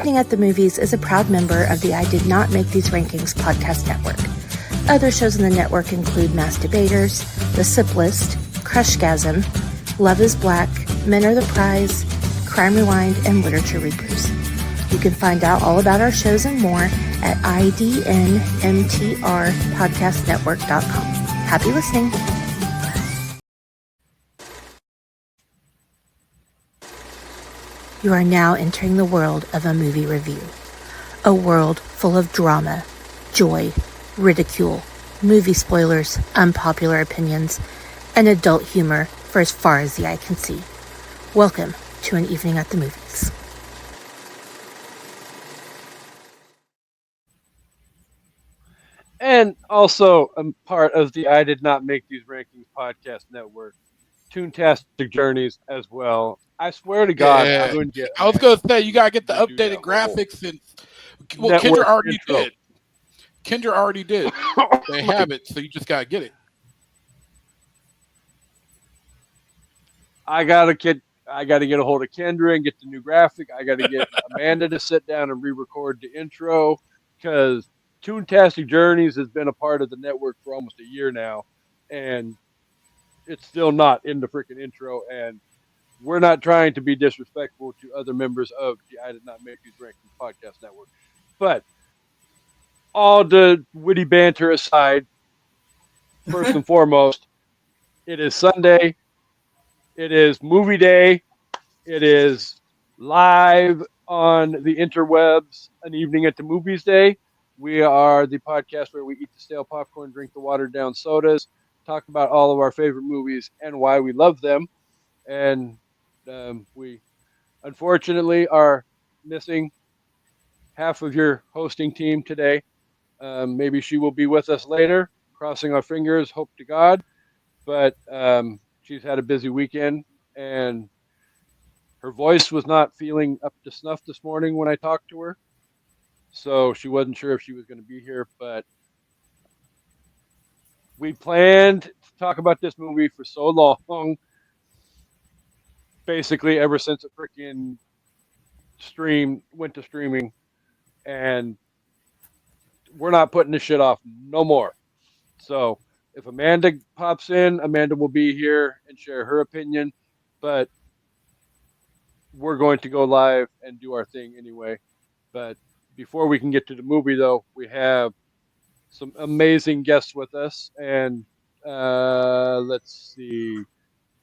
Evening at the Movies is a proud member of the I Did Not Make These Rankings podcast network. Other shows in the network include Mass Debaters, The Sip List, Crushgasm, Love is Black, Men Are the Prize, Crime Rewind, and Literature Reapers. You can find out all about our shows and more at idnmtrpodcastnetwork.com. Happy listening. You are now entering the world of a movie review. A world full of drama, joy, ridicule, movie spoilers, unpopular opinions, and adult humor for as far as the eye can see. Welcome to An Evening at the Movies. And also, I'm part of the I Did Not Make These Rankings podcast network, Toontastic Journeys as well. I swear to God, Yeah. I'm going to get. I was going to say, you got to get the to do updated that whole graphics. And well, Kendra network already intro. did. Kendra already did. They have it, so you just got to get it. I gotta get a hold of Kendra and get the new graphic. I gotta get Amanda to sit down and re-record the intro because Toontastic Journeys has been a part of the network for almost a year now, and it's still not in the freaking intro. And we're not trying to be disrespectful to other members of the I Did Not Make These Rankings podcast network, but all the witty banter aside, first and foremost, it is Sunday. It is movie day. It is live on the interwebs, An Evening at the Movies Day. We are the podcast where we eat the stale popcorn, drink the watered down sodas, talk about all of our favorite movies and why we love them. And we unfortunately are missing half of your hosting team today. Maybe she will be with us later, crossing our fingers, hope to God. But she's had a busy weekend and her voice was not feeling up to snuff this morning when I talked to her. So she wasn't sure if she was going to be here, but we planned to talk about this movie for so long, basically ever since it freaking went to streaming, and we're not putting this shit off no more. So if Amanda pops in, Amanda will be here and share her opinion, but we're going to go live and do our thing anyway. But before we can get to the movie, though, we have some amazing guests with us. And let's see,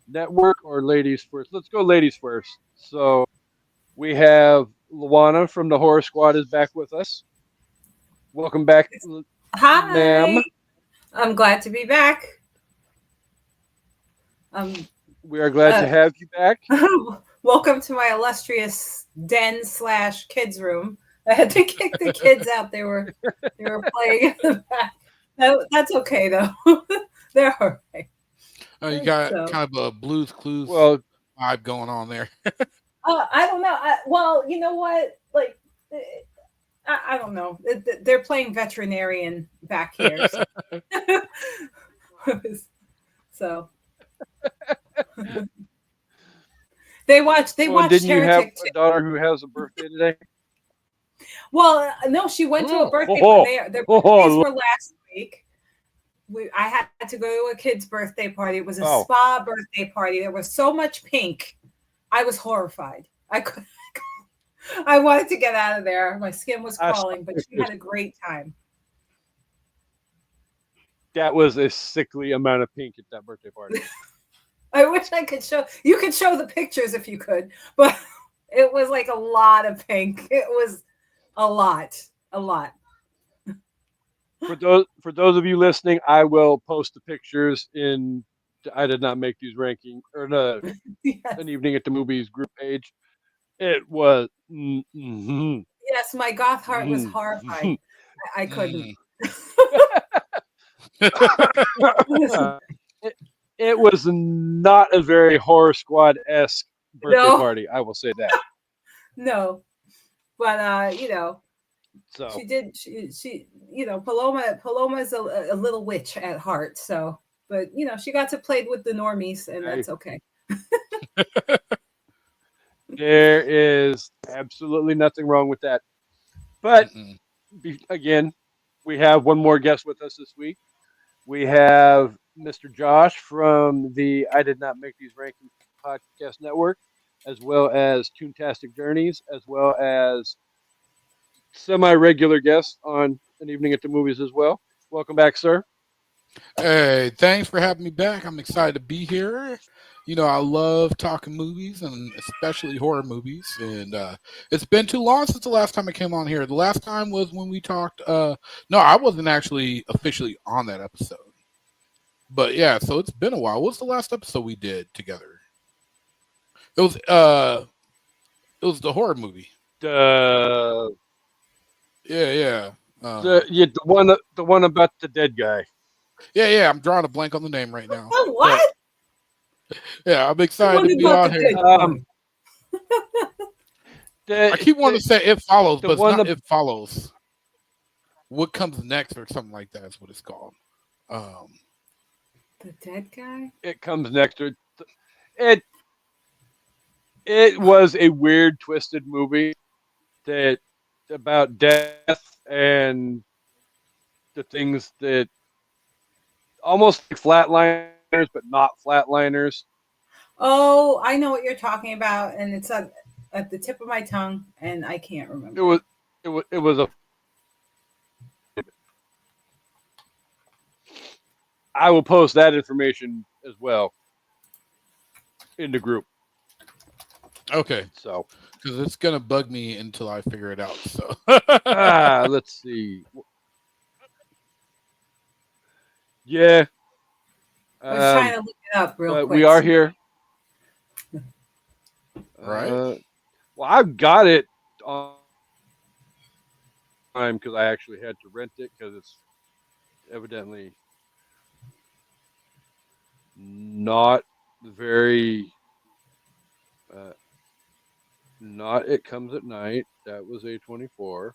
network or ladies first? Let's go ladies first. So we have Loana from the Horror Squad is back with us. Welcome back, Hi, ma'am. I'm glad to be back. We are glad to have you back. Welcome to my illustrious den / kids room. I had to kick the kids out. They were playing in the back. That's okay though. They're all right. You got kind of a Blue's Clues vibe going on there. I don't know. Well, you know what? Like, I don't know. They're playing veterinarian back here. So. They watched Didn't Heretic. You have a daughter who has a birthday today? Well, no, she went to a birthday party. Their birthdays were last week. I had to go to a kid's birthday party. It was a spa birthday party. There was so much pink. I was horrified. I wanted to get out of there. My skin was crawling, but she had a great time. That was a sickly amount of pink at that birthday party. I wish I could show. You could show the pictures if you could, but it was like a lot of pink. It was a lot. For those of you listening, I will post the pictures in. I did not make these ranking or An Evening at the Movies group page. It was. Yes, my goth heart was horrified. I couldn't. It was not a very Horror Squad-esque birthday party. I will say that. No, but so she did. She Paloma's a little witch at heart. So, but she got to play with the normies, and that's okay. There is absolutely nothing wrong with that. But again, we have one more guest with us this week. We have Mr. Josh from the I Did Not Make These Rankings podcast network, as well as Toontastic Journeys, as well as semi-regular guest on An Evening at the Movies as well. Welcome back, sir. Hey, thanks for having me back. I'm excited to be here. You know, I love talking movies and especially horror movies. And it's been too long since the last time I came on here. The last time was when we talked. No, I wasn't actually officially on that episode. But yeah, so it's been a while. What's the last episode we did together? It was the horror movie. Yeah. The one about the dead guy. Yeah. I'm drawing a blank on the name right now. Oh, what? But, yeah, I'm excited to be on here. I keep wanting to say It Follows, but it's not It Follows. What Comes Next or something like that is what it's called. The dead guy? It Comes Next. It was a weird, twisted movie that about death and the things that almost like flatliners, but not flatliners. Oh, I know what you're talking about, and it's at the tip of my tongue, and I can't remember. It was a. I will post that information as well in the group. Okay. So, because it's gonna bug me until I figure it out. So, let's see. Yeah. I was trying to look it up real quick. We are here. Right. Well, I've got it on time because I actually had to rent it because it's evidently not very. Not It Comes at Night. That was A24.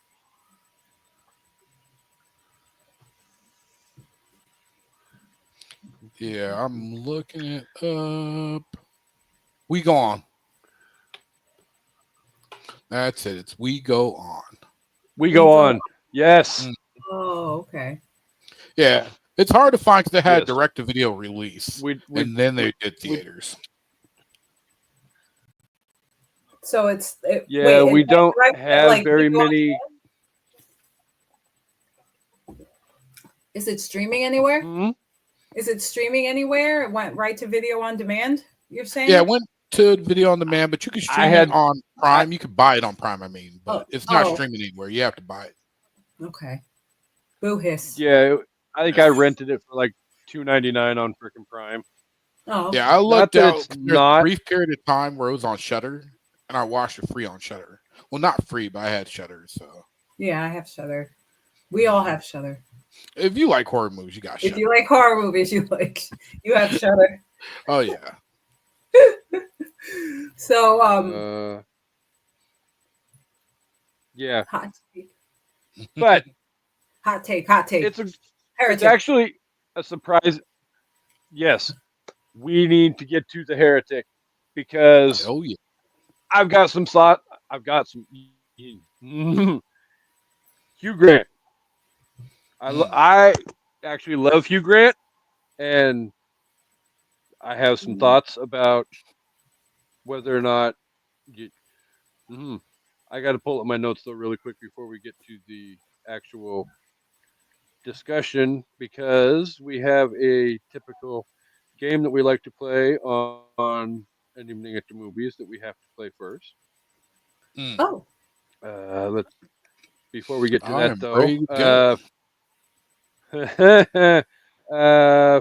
Yeah, I'm looking it up. We Go On. That's it. It's We Go On. We Go On. Yes. Oh, okay. Yeah. It's hard to find because they had direct-to-video release. And then they did theaters. So it's... we don't have very many... Is it streaming anywhere? Mm-hmm. Is it streaming anywhere? It went right to video on demand, you're saying? Yeah, it went to video on demand, but you can stream it on Prime. You could buy it on Prime, but it's not streaming anywhere. You have to buy it. Okay. Boo hiss. Yeah, I think I rented it for like $2.99 on freaking Prime. Oh, okay. Yeah, I looked out. There's a brief period of time where it was on Shudder, and I watched it free on Shudder. Well, not free, but I had Shudder. So yeah, I have Shudder. We all have Shudder. If you like horror movies, you got Shudder. If you like horror movies, you have Shudder. Oh yeah. So yeah. Hot take. But hot take. It's actually a surprise. Yes, we need to get to the Heretic because I've got some thought. I've got some Hugh Grant. I actually love Hugh Grant, and I have some thoughts about whether or not. I got to pull up my notes though really quick before we get to the actual discussion because we have a typical game that we like to play on An Evening at the Movies that we have to play first. Oh. Let's before we get to that though.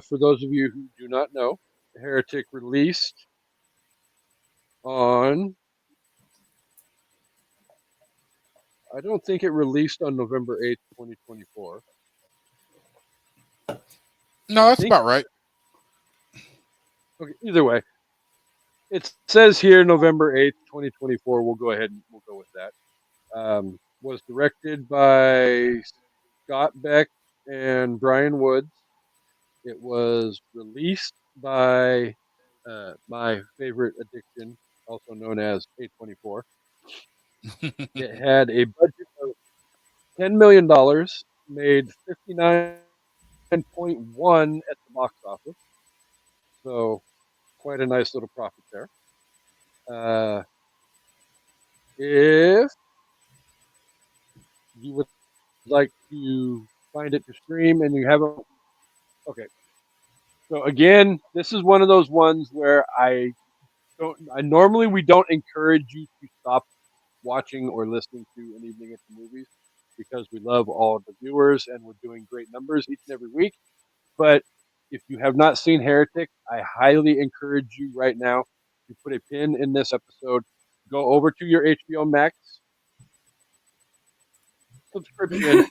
For those of you who do not know, Heretic released on. I don't think it released on November 8th, 2024. No, that's about right. Okay, either way. It says here November 8th, 2024. We'll go ahead and we'll go with that. Was directed by Scott Beck and Brian Woods. It was released by my favorite addiction also known as A24. It had a budget of $10 million, made 59.1 at the box office. So quite a nice little profit there. If you would like to find it to stream and you haven't, okay. So again, this is one of those ones where we don't encourage you to stop watching or listening to an evening at the movies because we love all of the viewers and we're doing great numbers each and every week. But if you have not seen Heretic, I highly encourage you right now to put a pin in this episode. Go over to your HBO Max subscription,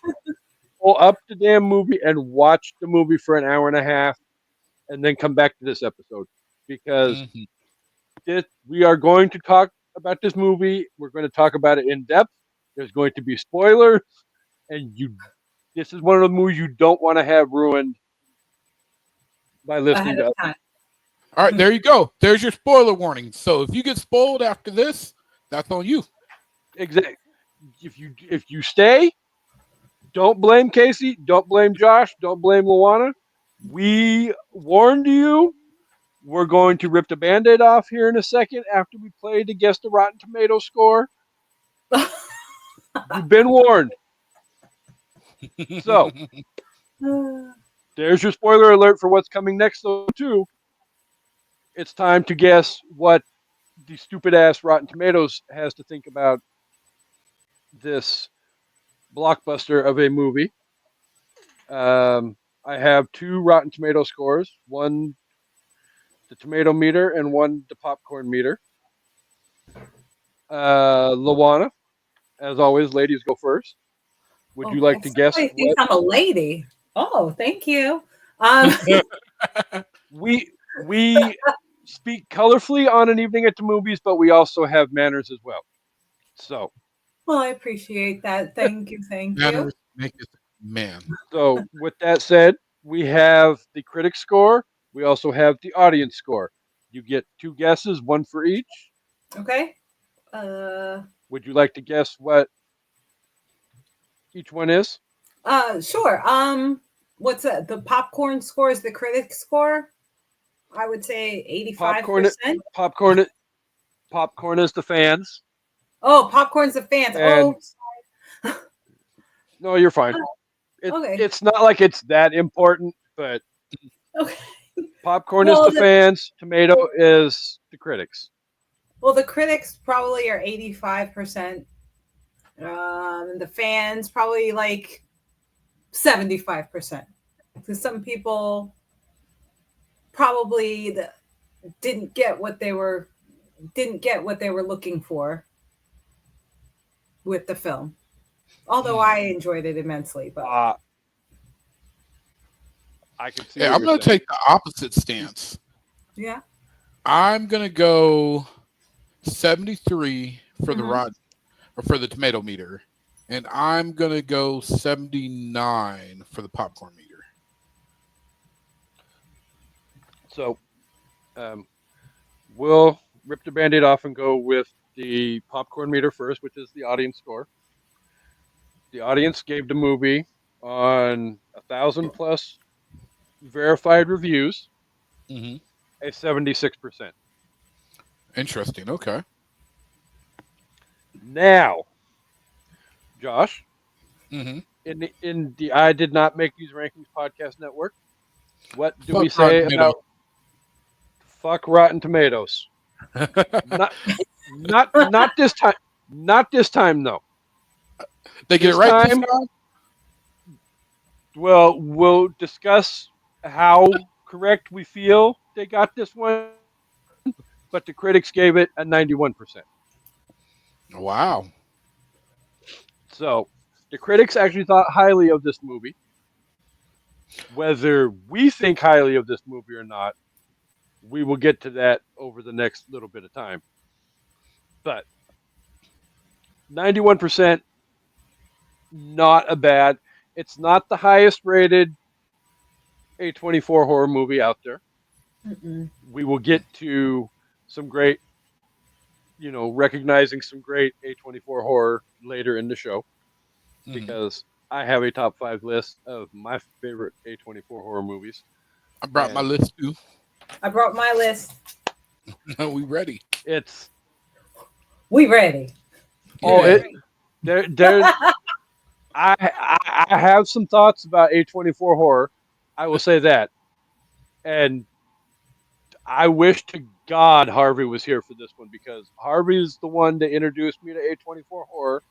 pull up the damn movie, and watch the movie for an hour and a half, and then come back to this episode because we are going to talk about this movie. We're going to talk about it in depth. There's going to be spoilers, and this is one of the movies you don't want to have ruined by listening to us. All right, there you go. There's your spoiler warning. So if you get spoiled after this, that's on you. Exactly. If you stay, don't blame Kasey. Don't blame Josh. Don't blame Loana. We warned you. We're going to rip the Band-Aid off here in a second after we play to guess the Rotten Tomato score. You've been warned. So, there's your spoiler alert for what's coming next, though, too. It's time to guess what the stupid-ass Rotten Tomatoes has to think about this blockbuster of a movie. I have 2 Rotten Tomato scores, one the tomato meter and one the popcorn meter. Loana, as always, ladies go first. Would you like to guess? I think I'm a lady. Oh, thank you. We speak colorfully on an evening at the movies, but we also have manners as well. So. Well, I appreciate that. Thank you. Manners make us man. So, with that said, we have the critic score. We also have the audience score. You get 2 guesses, 1 for each. Okay. Would you like to guess what each one is? Sure. What's the popcorn score is the critic score? I would say 85%. Popcorn is the fans. Oh, popcorn's the fans. And, no, you're fine. Okay. It's not like it's that important, but okay. Popcorn is the fans. Tomato is the critics. Well, the critics probably are 85%. The fans probably like 75%. Because some people probably didn't get what they were looking for with the film. Although I enjoyed it immensely, but I can see. Yeah, I'm going to take the opposite stance. Yeah, I'm going to go 73 for the rod or for the tomato meter, and I'm going to go 79 for the popcorn meter. So, we'll rip the Band-Aid off and go with the popcorn meter first, which is the audience score. The audience gave the movie on 1,000+ verified reviews a 76%. Interesting. Okay. Now, Josh, in the I Did Not Make These Rankings podcast network, what do we Fuck say Rotten about fuck Rotten Tomatoes? not this time. Not this time, though. They get it right this time? Well, we'll discuss how correct we feel they got this one, but the critics gave it a 91%. Wow. So the critics actually thought highly of this movie. Whether we think highly of this movie or not, we will get to that over the next little bit of time. But 91%, not a bad. It's not the highest rated A24 horror movie out there. We will get to some great recognizing some great A24 horror later in the show, Mhm. because I have a top 5 list of my favorite A24 horror movies. I brought my And list too. I brought my list. We ready? it's We ready. Yeah. there. I have some thoughts about A24 horror. I will say that, and I wish to God Harvey was here for this one, because Harvey is the one that introduced me to A24 horror,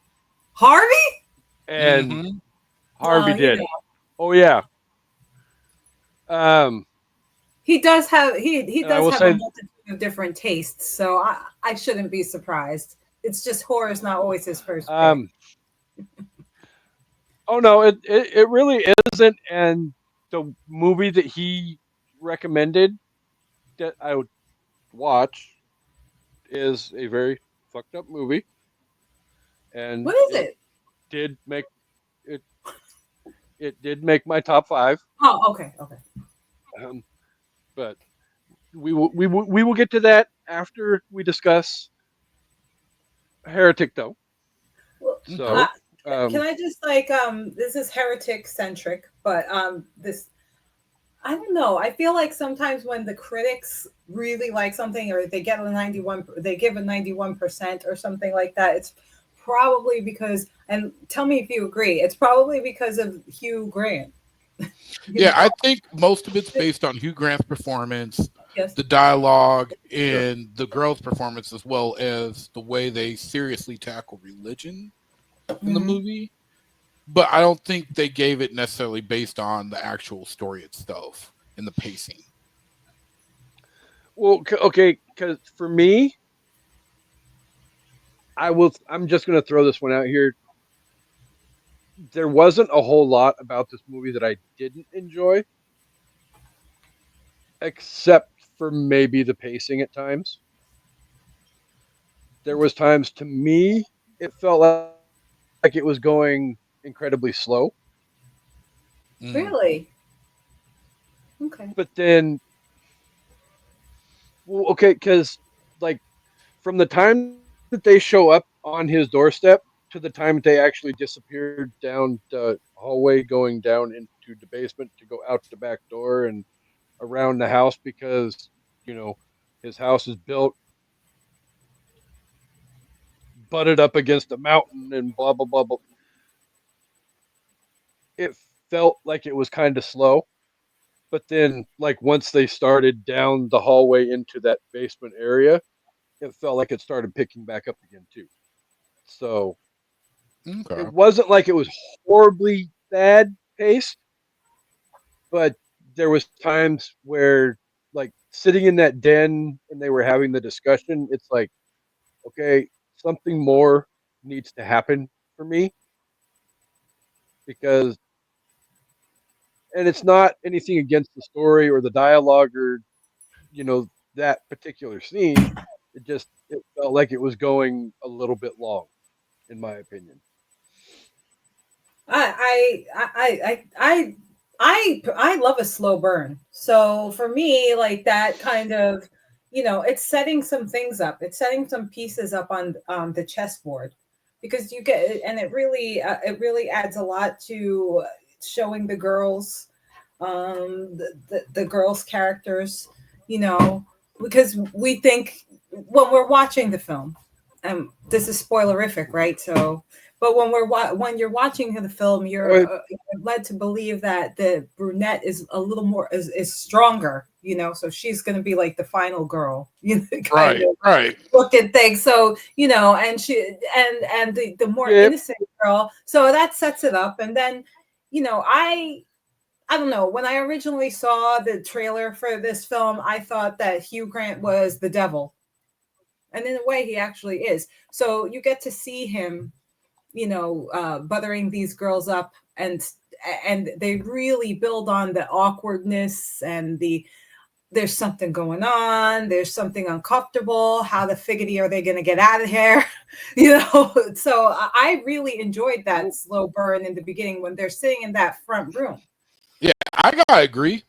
Harvey? and Mhm. Harvey Well, did. Oh yeah. Um, he does have and I will a say, multitude of different tastes, so I shouldn't be surprised. It's just horror is not always his first pick. oh no, it really isn't. And the movie that he recommended that I would watch is a very fucked up movie, and What is it? did make it. It did make my top 5. Oh, okay. Um, but we will get to that after we discuss Heretic, though. Well, Okay. So, can I just this is heretic centric, but this I don't know. I feel like sometimes when the critics really like something, or they get a 91, they give a 91% or something like that, it's probably because, and tell me if you agree, it's probably because of Hugh Grant. Yeah, I think most of it's based on Hugh Grant's performance, Yes. the dialogue, and the girl's performance, as well as the way they seriously tackle religion in the movie. But I don't think they gave it necessarily based on the actual story itself and the pacing. well, okay, because for me, I'm just going to throw this one out here. There wasn't a whole lot about this movie that I didn't enjoy, except for maybe the pacing at times. There was times, to me, it felt like it was going incredibly slow. Mm. Really? Okay. But then, well, okay, because like from the time that they show up on his doorstep to the time that they actually disappeared down the hallway, going down into the basement to go out the back door and around the house, because you know his house is built butted up against a mountain and blah blah blah blah. It felt like it was kind of slow, but then like once they started down the hallway into that basement area, it felt like it started picking back up again too. So it Okay. wasn't like it was horribly bad paced, but there was times where like sitting in that den and they were having the discussion, it's like, okay, something more needs to happen for me, because, and it's not anything against the story or the dialogue or that particular scene. It felt like it was going a little bit long, in my opinion. I love a slow burn. So for me, like that kind of, it's setting some things up. It's setting some pieces up on the chessboard, because you get, and it really adds a lot to showing the girls, the girls' characters, because we think when we're watching the film, this is spoilerific, right? So, but when you're watching the film, you're led to believe that the brunette is a little more is stronger, so she's going to be like the final girl, kind of Right. looking thing. So, and and the more innocent girl, so that sets it up. And then, I don't know, when I originally saw the trailer for this film, I thought that Hugh Grant was the devil, and in a way he actually is. So you get to see him, buttering these girls up, and they really build on the awkwardness and there's something going on, there's something uncomfortable, how the figgity are they going to get out of here? So I really enjoyed that slow burn in the beginning when they're sitting in that front room. Yeah, I gotta agree,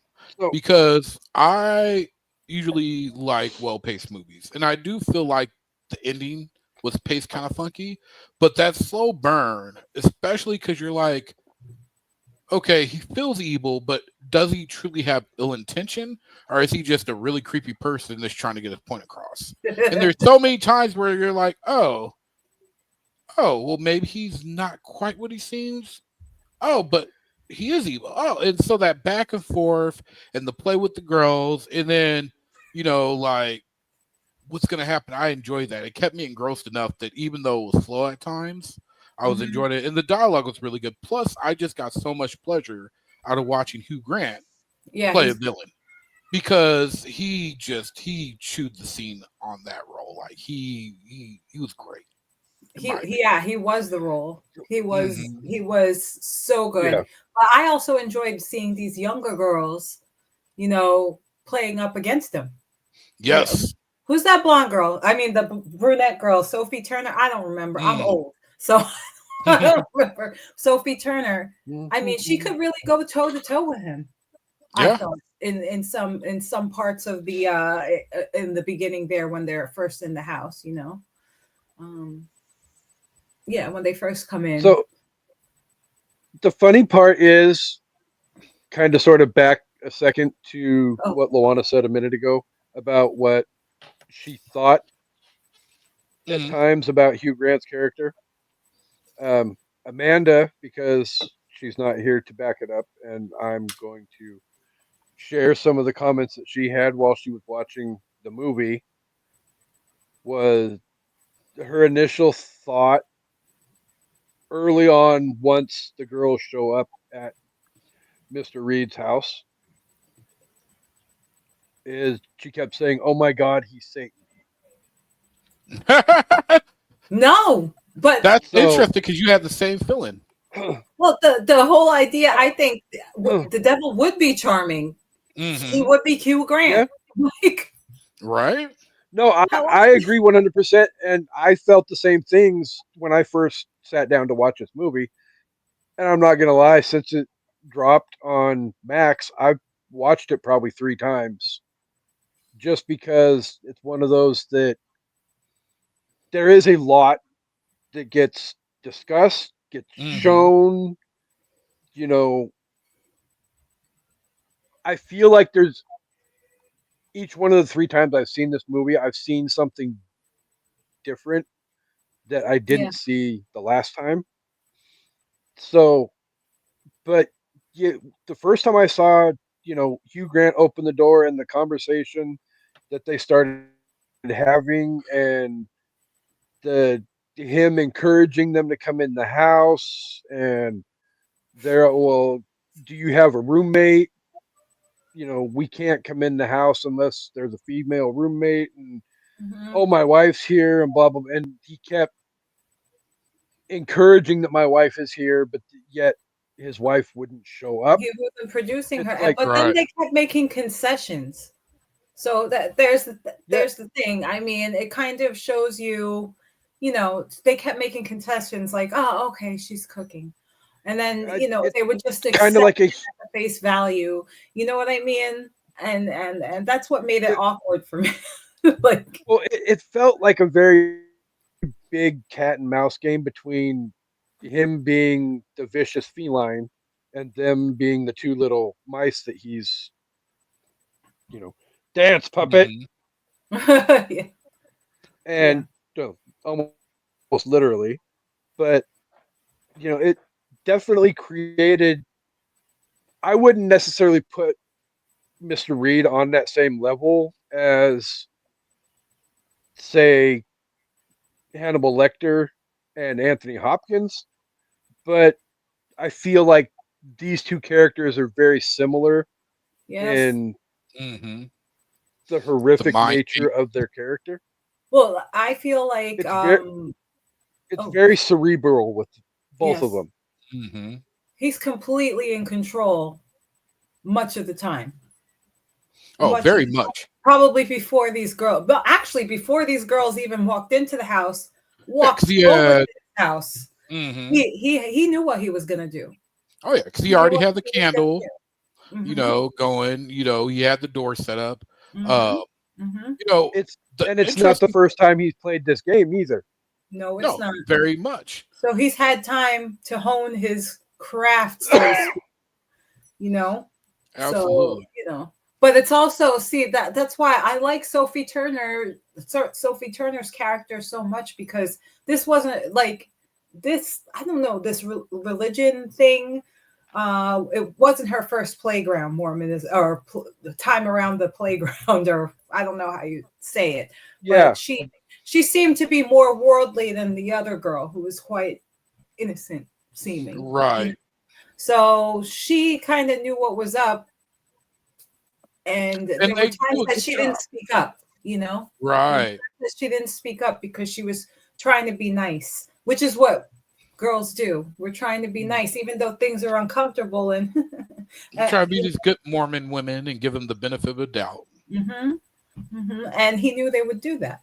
because I usually like well-paced movies, and I do feel like the ending was paced kind of funky, but that slow burn, especially because you're like, okay, he feels evil, but does he truly have ill intention, or is he just a really creepy person that's trying to get his point across? And there's so many times where you're like, oh, well, maybe he's not quite what he seems. Oh, but he is evil. Oh, and so that back and forth and the play with the girls, and then, like, what's going to happen? I enjoyed that. It kept me engrossed enough that even though it was slow at times, I was enjoying it. And the dialogue was really good. Plus, I just got so much pleasure out of watching Hugh Grant play a villain, because he chewed the scene on that role. Like, he was great. He was the role. He was so good. Yeah. But I also enjoyed seeing these younger girls, playing up against him. Yes. Who's that blonde girl? I mean, the brunette girl, Sophie Turner. I don't remember. I'm old, so I don't remember Sophie Turner. I mean, she could really go toe to toe with him. Yeah. I thought in some parts of the in the beginning there, when they're first in the house, yeah, when they first come in. So the funny part is, kind of sort of back a second to what Loana said a minute ago about what she thought at times about Hugh Grant's character. Amanda, because she's not here to back it up, and I'm going to share some of the comments that she had while she was watching the movie, was her initial thought early on, once the girls show up at Mr. Reed's house, is she kept saying, "Oh my God, he's Satan." No, but that's interesting, because you have the same feeling. Well, the whole idea, I think, the devil would be charming. He would be Hugh Grant. Yeah. Like, right? No, I agree 100%, and I felt the same things when I first sat down to watch this movie. And I'm not gonna lie, since it dropped on Max, I've watched it probably 3 times, just because it's one of those that there is a lot that gets discussed, gets shown. I feel like there's each one of the 3 times I've seen this movie, I've seen something different that I didn't see the last time. So, but the first time I saw, Hugh Grant open the door and the conversation that they started having, and him encouraging them to come in the house, and well, do you have a roommate? We can't come in the house unless there's a female roommate, and oh, my wife's here, and blah blah. And he kept encouraging that my wife is here, but yet his wife wouldn't show up. He wasn't producing her, but then they kept making concessions. So that there's the thing. I mean, it kind of shows you, they kept making concessions like, oh, okay, she's cooking. And then, they would just accept kind of like a face value. You know what I mean? And that's what made it awkward for me. Like, well, it felt like a very big cat and mouse game between him being the vicious feline and them being the 2 little mice that he's, dance puppet. Yeah. And almost literally, but it definitely created. I wouldn't necessarily put Mr. Reed on that same level as, say, Hannibal Lecter and Anthony Hopkins, but I feel like these 2 characters are very similar in the horrific nature of their character. Well, I feel like it's very cerebral with both of them. He's completely in control much of the time. Very much. Probably before these girls, but actually before these girls even walked into the house, over to the house. He knew what he was gonna do. Oh yeah, because he already had the candle, going. He had the door set up. It's And it's not the first time he's played this game either. No, it's not. Very much. So he's had time to hone his craft, so to speak, you know? Absolutely. So, but it's also, that's why I like Sophie Turner's character so much, because this wasn't like this, I don't know, this religion thing. It wasn't her first playground, Mormonism, or the time around the playground, or I don't know how you say it. Yeah. But she seemed to be more worldly than the other girl, who was quite innocent seeming. Right. So she kind of knew what was up. And there were times that she didn't speak up, Right. She didn't speak up because she was trying to be nice, which is what girls do. We're trying to be nice, even though things are uncomfortable. And try to be these good Mormon women and give them the benefit of the doubt. And he knew they would do that.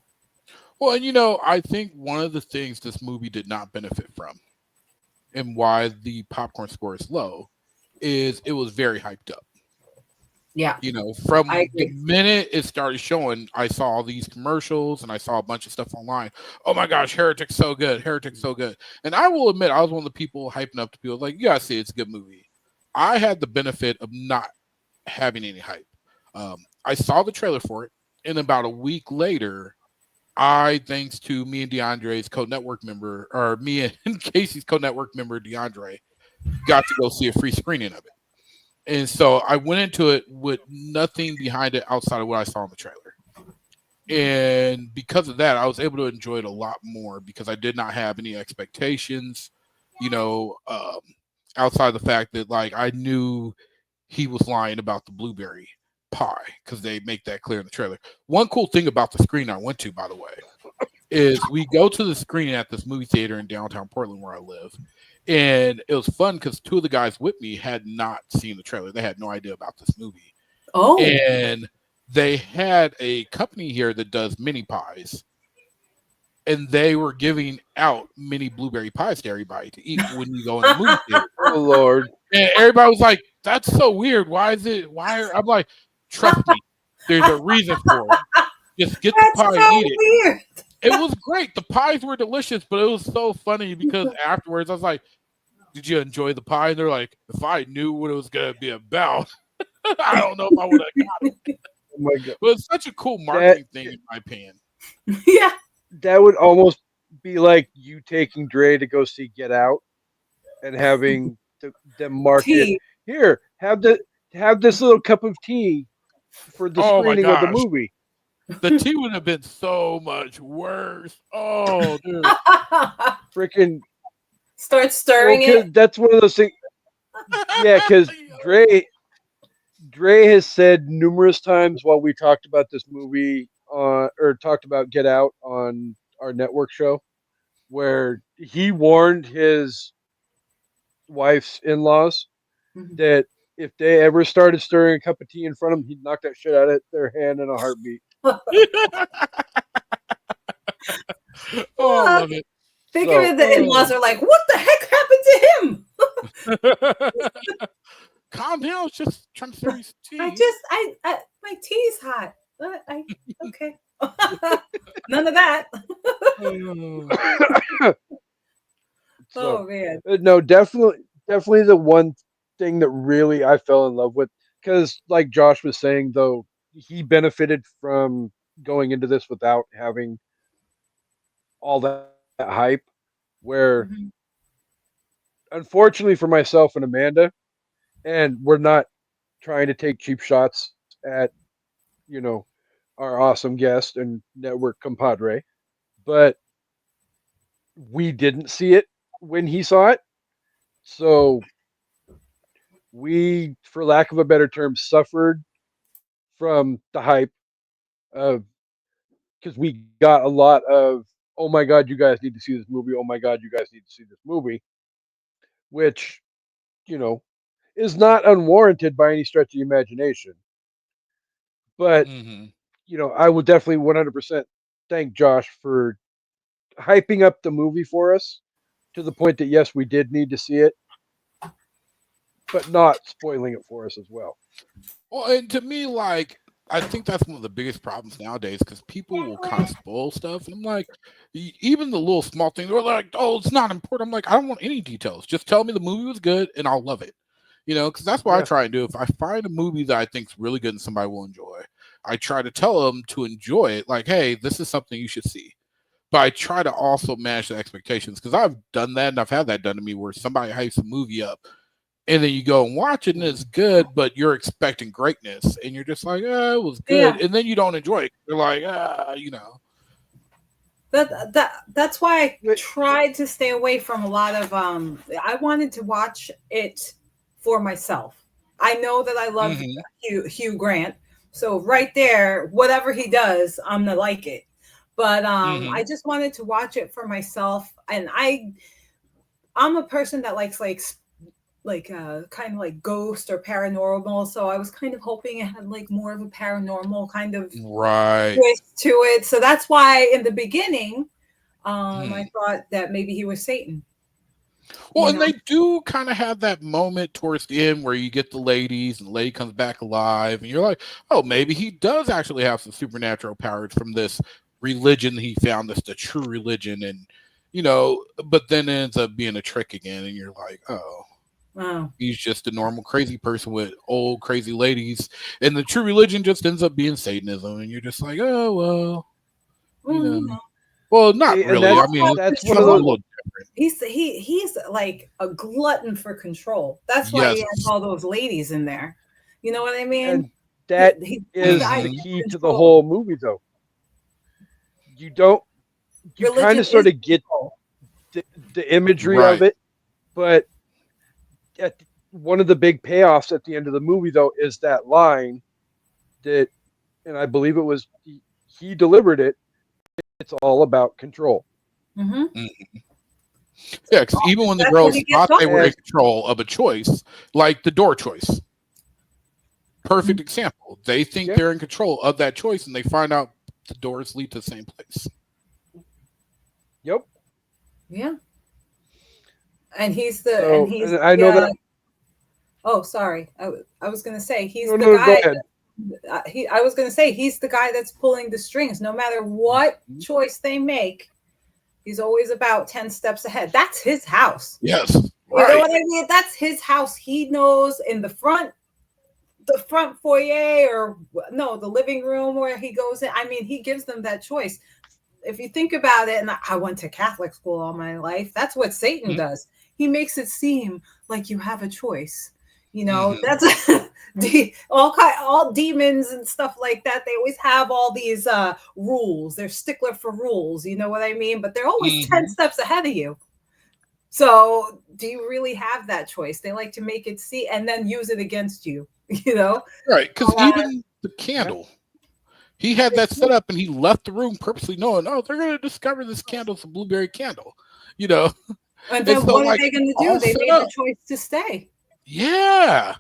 Well, and I think one of the things this movie did not benefit from, and why the popcorn score is low, is it was very hyped up. Yeah. From the minute it started showing, I saw all these commercials and I saw a bunch of stuff online. Oh my gosh, Heretic's so good. Heretic's so good. And I will admit, I was one of the people hyping up to people like, you gotta see it's a good movie. I had the benefit of not having any hype. I saw the trailer for it, and about a week later, thanks to me and DeAndre's co-network member, or me and Kasey's co-network member, DeAndre, got to go see a free screening of it. And so I went into it with nothing behind it outside of what I saw in the trailer. And because of that, I was able to enjoy it a lot more because I did not have any expectations, outside the fact that, like, I knew he was lying about the blueberry pie because they make that clear in the trailer. One cool thing about the screen I went to, by the way, is we go to the screening at this movie theater in downtown Portland where I live. And it was fun because two of the guys with me had not seen the trailer. They had no idea about this movie. Oh. And they had a company here that does mini pies. And they were giving out mini blueberry pies to everybody to eat when you go in the movie theater. Oh, Lord. And everybody was like, that's so weird. I'm like, trust me, there's a reason for it. Just get the pie and eat it. Weird. It was great. The pies were delicious, but it was so funny because afterwards I was like, did you enjoy the pie? And they're like, if I knew what it was going to be about, I don't know if I would have got it. Oh my God. But it's such a cool marketing thing, in my opinion. Yeah. That would almost be like you taking Dre to go see Get Out and having them market, here, have this little cup of tea for the screening of the movie. The tea would have been so much worse. Oh, dude. Freaking start stirring it. That's one of those things. Yeah, because Dre has said numerous times while we talked about this movie or talked about Get Out on our network show, where he warned his wife's in-laws that if they ever started stirring a cup of tea in front of him, he'd knock that shit out of their hand in a heartbeat. Oh, I love it. Think of it, the in-laws are like, what the heck happened to him? Calm down, I was just trying to serve you some tea. My tea's hot. Okay. None of that. So, man. No, definitely the one thing that really I fell in love with, because like Josh was saying, though, he benefited from going into this without having all that hype, where unfortunately for myself and Amanda, and we're not trying to take cheap shots at our awesome guest and network compadre, but we didn't see it when he saw it, so we, for lack of a better term, suffered from the hype of, because we got a lot of, oh my God, you guys need to see this movie. Oh my God, you guys need to see this movie, which, is not unwarranted by any stretch of the imagination. But, I will definitely 100% thank Josh for hyping up the movie for us to the point that, yes, we did need to see it, but not spoiling it for us as well. Well, and to me, like, I think that's one of the biggest problems nowadays because people will kind of spoil stuff. And I'm like, even the little small things, they're like, oh, it's not important. I'm like, I don't want any details. Just tell me the movie was good and I'll love it. Because that's what I try and do. If I find a movie that I think is really good and somebody will enjoy, I try to tell them to enjoy it. Like, hey, this is something you should see. But I try to also manage the expectations because I've done that and I've had that done to me where somebody hypes a movie up and then you go and watch it and it's good, but you're expecting greatness and you're just like, it was good. And then you don't enjoy it. You're like, That's why I tried to stay away from a lot of I wanted to watch it for myself. I know that I love Hugh Grant. So right there, whatever he does, I'm gonna like it. But I just wanted to watch it for myself. And I'm a person that likes kind of like ghost or paranormal. So I was kind of hoping it had like more of a paranormal kind of twist to it. So that's why in the beginning, I thought that maybe he was Satan. Well, and they do kind of have that moment towards the end where you get the ladies and the lady comes back alive and you're like, oh, maybe he does actually have some supernatural powers from this religion he found that's the true religion. And, but then it ends up being a trick again. And you're like, oh. Wow. He's just a normal crazy person with old crazy ladies, and the true religion just ends up being Satanism, and you're just like, oh well, well, not really. I mean, that's one of those. He's like a glutton for control. That's why he has all those ladies in there. You know what I mean? And that is the key to the whole movie, though. You kind of sort of get the imagery of it, but one of the big payoffs at the end of the movie, though, is that line that, and I believe it was he delivered it. It's all about control. Yeah, because even when the girls thought they were in control of a choice, like the door choice, perfect example. They think they're in control of that choice, and they find out the doors lead to the same place. Yep. Yeah. And he's the. I know that. Oh, sorry. I was gonna say he's the guy. I was gonna say he's the guy that's pulling the strings. No matter what choice they make, he's always about 10 steps ahead. That's his house. Yes. You know what I mean? That's his house. He knows in the front foyer or the living room where he goes in. I mean, he gives them that choice. If you think about it, and I went to Catholic school all my life, that's what Satan does. He makes it seem like you have a choice. That's all demons and stuff like that. They always have all these rules. They're stickler for rules. You know what I mean? But they're always 10 steps ahead of you. So do you really have that choice? They like to make it see and then use it against you, Right. Because even the candle, he had that set up and he left the room purposely knowing, they're going to discover this candle's a blueberry candle, And then what are they going to do? They made the choice to stay. Yeah.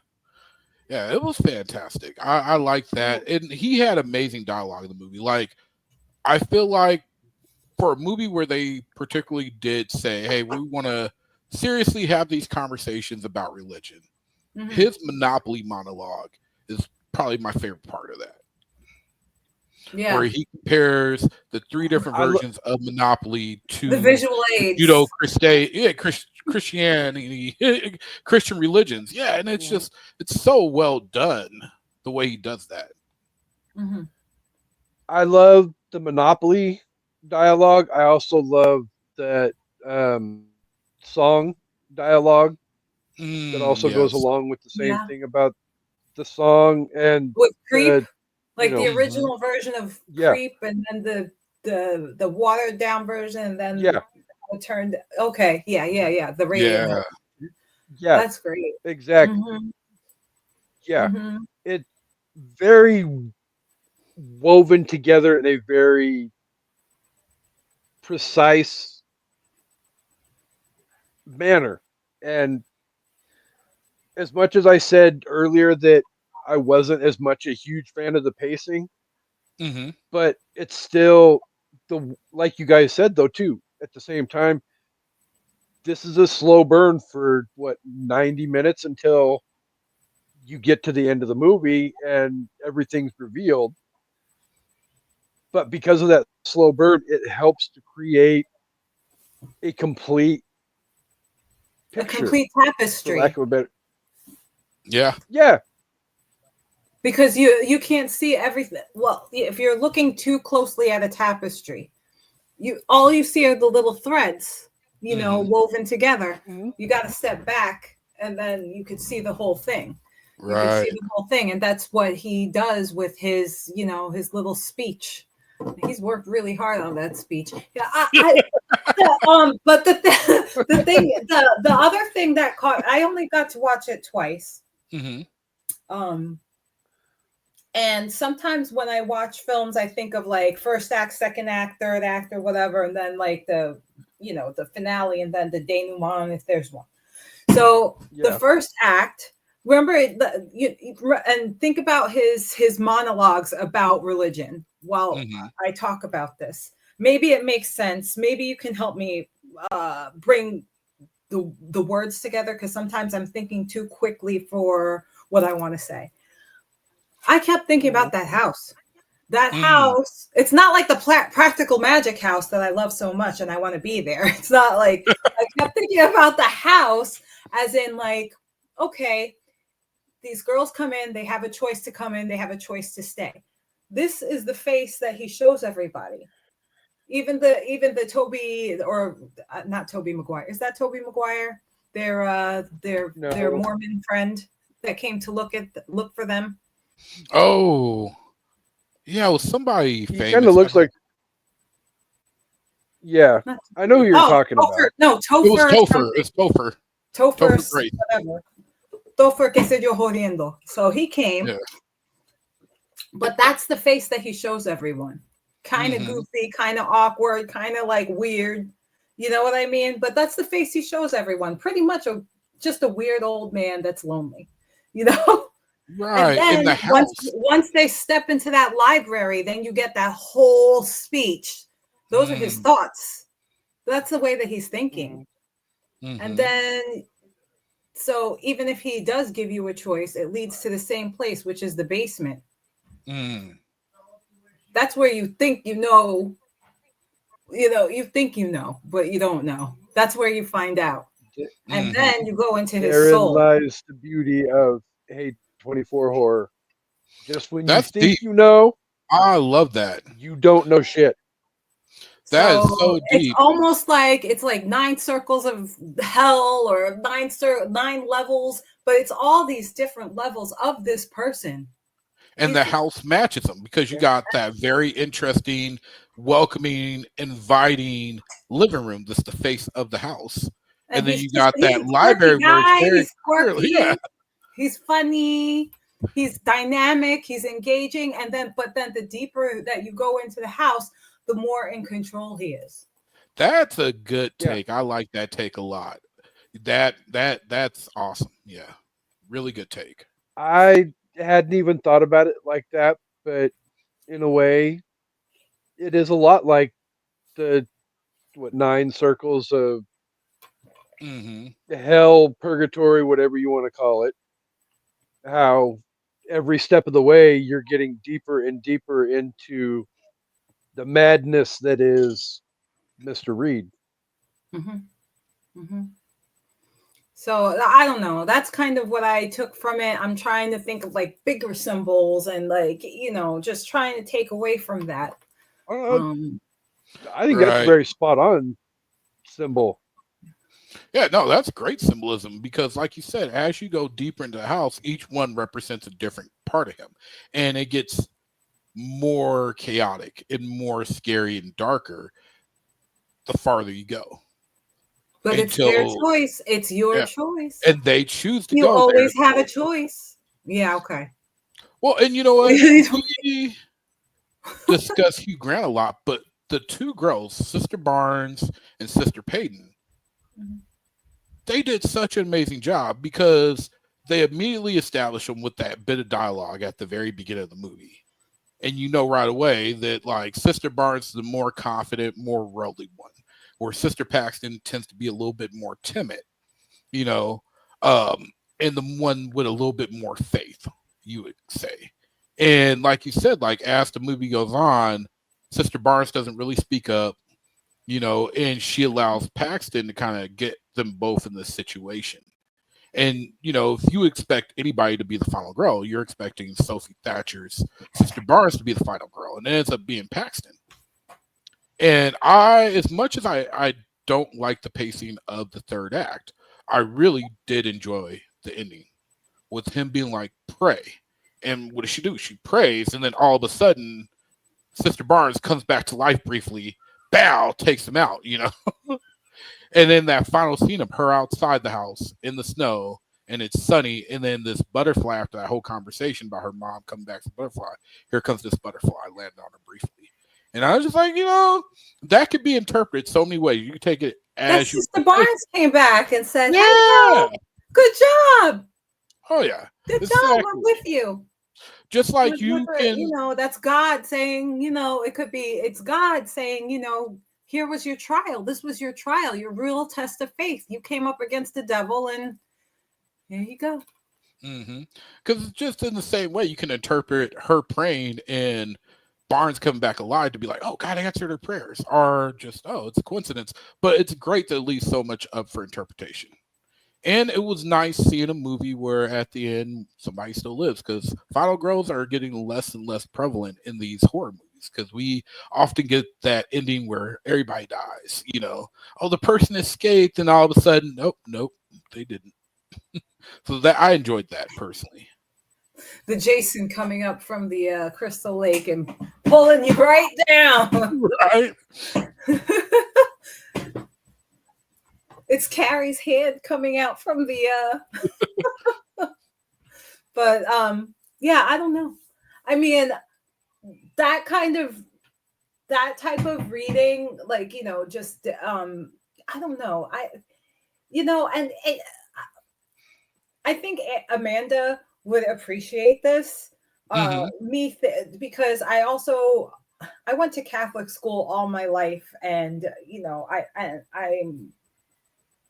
Yeah, it was fantastic. I like that. And he had amazing dialogue in the movie. Like, I feel like for a movie where they particularly did say, hey, we want to seriously have these conversations about religion, his Monopoly monologue is probably my favorite part of that. Yeah. Where he compares the 3 different versions of Monopoly to the visual aids, Christianity, Christian religions. Yeah, and it's just, it's so well done the way he does that. I love the Monopoly dialogue. I also love that song dialogue that also goes along with the same thing about the song and with Creep. Like the original version of Creep, and then the watered down version, and then turned. Okay, the radio. Yeah, that's great. Exactly. It's very woven together in a very precise manner, and as much as I said earlier that I wasn't as much a huge fan of the pacing, but it's still like you guys said though too. At the same time, this is a slow burn for 90 minutes until you get to the end of the movie and everything's revealed. But because of that slow burn, it helps to create a complete picture, a complete tapestry. For lack of a better, yeah. Because you can't see everything. Well, if you're looking too closely at a tapestry, all you see are the little threads, woven together. Mm-hmm. You got to step back, and then you could see the whole thing. Right. You can see the whole thing, and that's what he does with his, his little speech. He's worked really hard on that speech. Yeah, but the other thing that caught, I only got to watch it twice. Mm-hmm. And sometimes when I watch films, I think of like first act, second act, third act, or whatever, and then like the finale, and then the denouement if there's one. So the first act, remember, and think about his monologues about religion while I talk about this. Maybe it makes sense. Maybe you can help me bring the words together, because sometimes I'm thinking too quickly for what I want to say. I kept thinking about that house. That house, it's not like the practical magic house that I love so much and I want to be there. It's not like, I kept thinking about the house as in like, okay, these girls come in, they have a choice to come in, they have a choice to stay. This is the face that he shows everybody. Even the Toby, or not Toby Maguire. Is that Toby Maguire? Their Mormon friend that came to look for them. Oh, yeah. Well, somebody famous. He kind of looks like. Yeah, I know who you're talking about. No, Topher. It was Topher. It's Topher. Topher, whatever. Topher que se yo jodiendo. So he came. Yeah. But that's the face that he shows everyone. Kind of goofy, kind of awkward, kind of like weird. You know what I mean? But that's the face he shows everyone. Pretty much just a weird old man that's lonely. Right. And then in the house. Once they step into that library, then you get that whole speech. Those are his thoughts. That's the way that he's thinking. And then, so even if he does give you a choice, it leads to the same place, which is the basement. That's where you think you know, but you don't know. That's where you find out. And then you go into his soul. Therein lies the beauty of 24 horror. Just when That's you think deep. you know, I love that. You don't know shit. That is so deep. It's almost like 9 circles of hell, or 9 levels, but it's all these different levels of this person. And the house matches them, because you got that very interesting, welcoming, inviting living room. That's the face of the house. And then you got that library where it's very quirky. Yeah. He's funny. He's dynamic. He's engaging. But then the deeper that you go into the house, the more in control he is. That's a good take. I like that take a lot. That's awesome. Yeah. Really good take. I hadn't even thought about it like that, but in a way, it is a lot like the 9 circles of hell, purgatory, whatever you want to call it. How every step of the way you're getting deeper and deeper into the madness that is Mr. Reed. So I don't know. That's kind of what I took from it. I'm trying to think of like bigger symbols and just trying to take away from that. I think that's a very spot on symbol. Yeah, no, that's great symbolism, because like you said, as you go deeper into the house, each one represents a different part of him, and it gets more chaotic and more scary and darker the farther you go. But it's their choice. It's your choice. And they choose to go. You always have a choice. Yeah, okay. Well, and you know what? We discuss Hugh Grant a lot, but the 2 girls, Sister Barnes and Sister Payton, they did such an amazing job, because they immediately established them with that bit of dialogue at the very beginning of the movie. And you know right away that like Sister Barnes is the more confident, more worldly one, where Sister Paxton tends to be a little bit more timid. and the one with a little bit more faith, you would say. And like you said, like as the movie goes on, Sister Barnes doesn't really speak up, and she allows Paxton to kind of get them both in this situation. And, if you expect anybody to be the final girl, you're expecting Sophie Thatcher's Sister Barnes to be the final girl, and it ends up being Paxton. And as much as I don't like the pacing of the third act, I really did enjoy the ending with him being like, pray. And what does she do? She prays, and then all of a sudden, Sister Barnes comes back to life briefly, bow, takes him out, And then that final scene of her outside the house in the snow, and it's sunny, and then this butterfly, after that whole conversation about her mom coming back to the butterfly, here comes this butterfly, landing on her briefly. And I was just like, that could be interpreted so many ways. You could take it as Sister Barnes came back and said, yeah, hey, good job. Oh, yeah. Good job. We're with you. Just like you can. That's God saying, it's God saying, here was your trial. This was your trial, your real test of faith. You came up against the devil, and here you go. Because just in the same way, you can interpret her praying and Barnes coming back alive to be like, oh, God answered her prayers, or just, oh, it's a coincidence. But it's great to leave so much up for interpretation. And it was nice seeing a movie where at the end somebody still lives, because final girls are getting less and less prevalent in these horror movies, because we often get that ending where everybody dies. Oh, the person escaped, and all of a sudden, nope, they didn't. So that I enjoyed that personally. The Jason coming up from the Crystal Lake and pulling you right down. Right. It's Carrie's head coming out from the but yeah, I don't know. I mean, that type of reading, like, just I don't know. I think Amanda would appreciate this. Because I went to Catholic school all my life, and I'm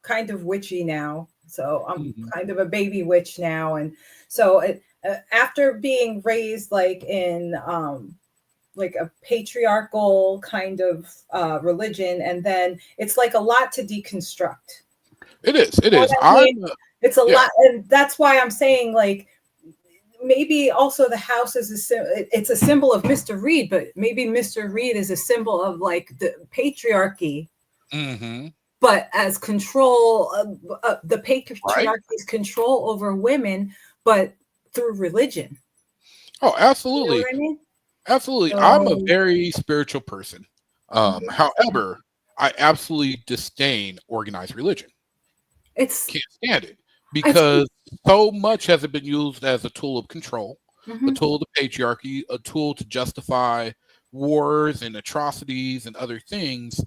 kind of witchy now, so I'm kind of a baby witch now. And so after being raised like in like a patriarchal kind of religion, and then it's like a lot to deconstruct. It is it's a lot, and that's why I'm saying, like, maybe also the house is it's a symbol of Mr. Reed, but maybe Mr. Reed is a symbol of like the patriarchy. But as control, the patriarchy's control over women, but through religion. Oh, absolutely. You know what I mean? Absolutely. I'm a very spiritual person. However, I absolutely disdain organized religion. Can't stand it, because so much has been used as a tool of control, a tool of the patriarchy, a tool to justify wars and atrocities and other things.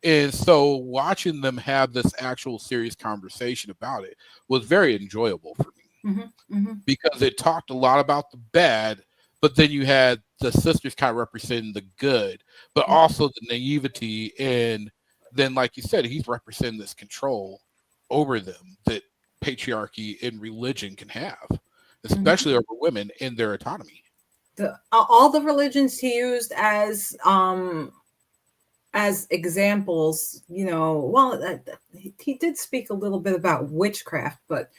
And so watching them have this actual serious conversation about it was very enjoyable for me, because it talked a lot about the bad, but then you had the sisters kind of representing the good, but also the naivety. And then, like you said, he's representing this control over them that patriarchy and religion can have, especially over women in their autonomy. All the religions he used as examples, he did speak a little bit about witchcraft, but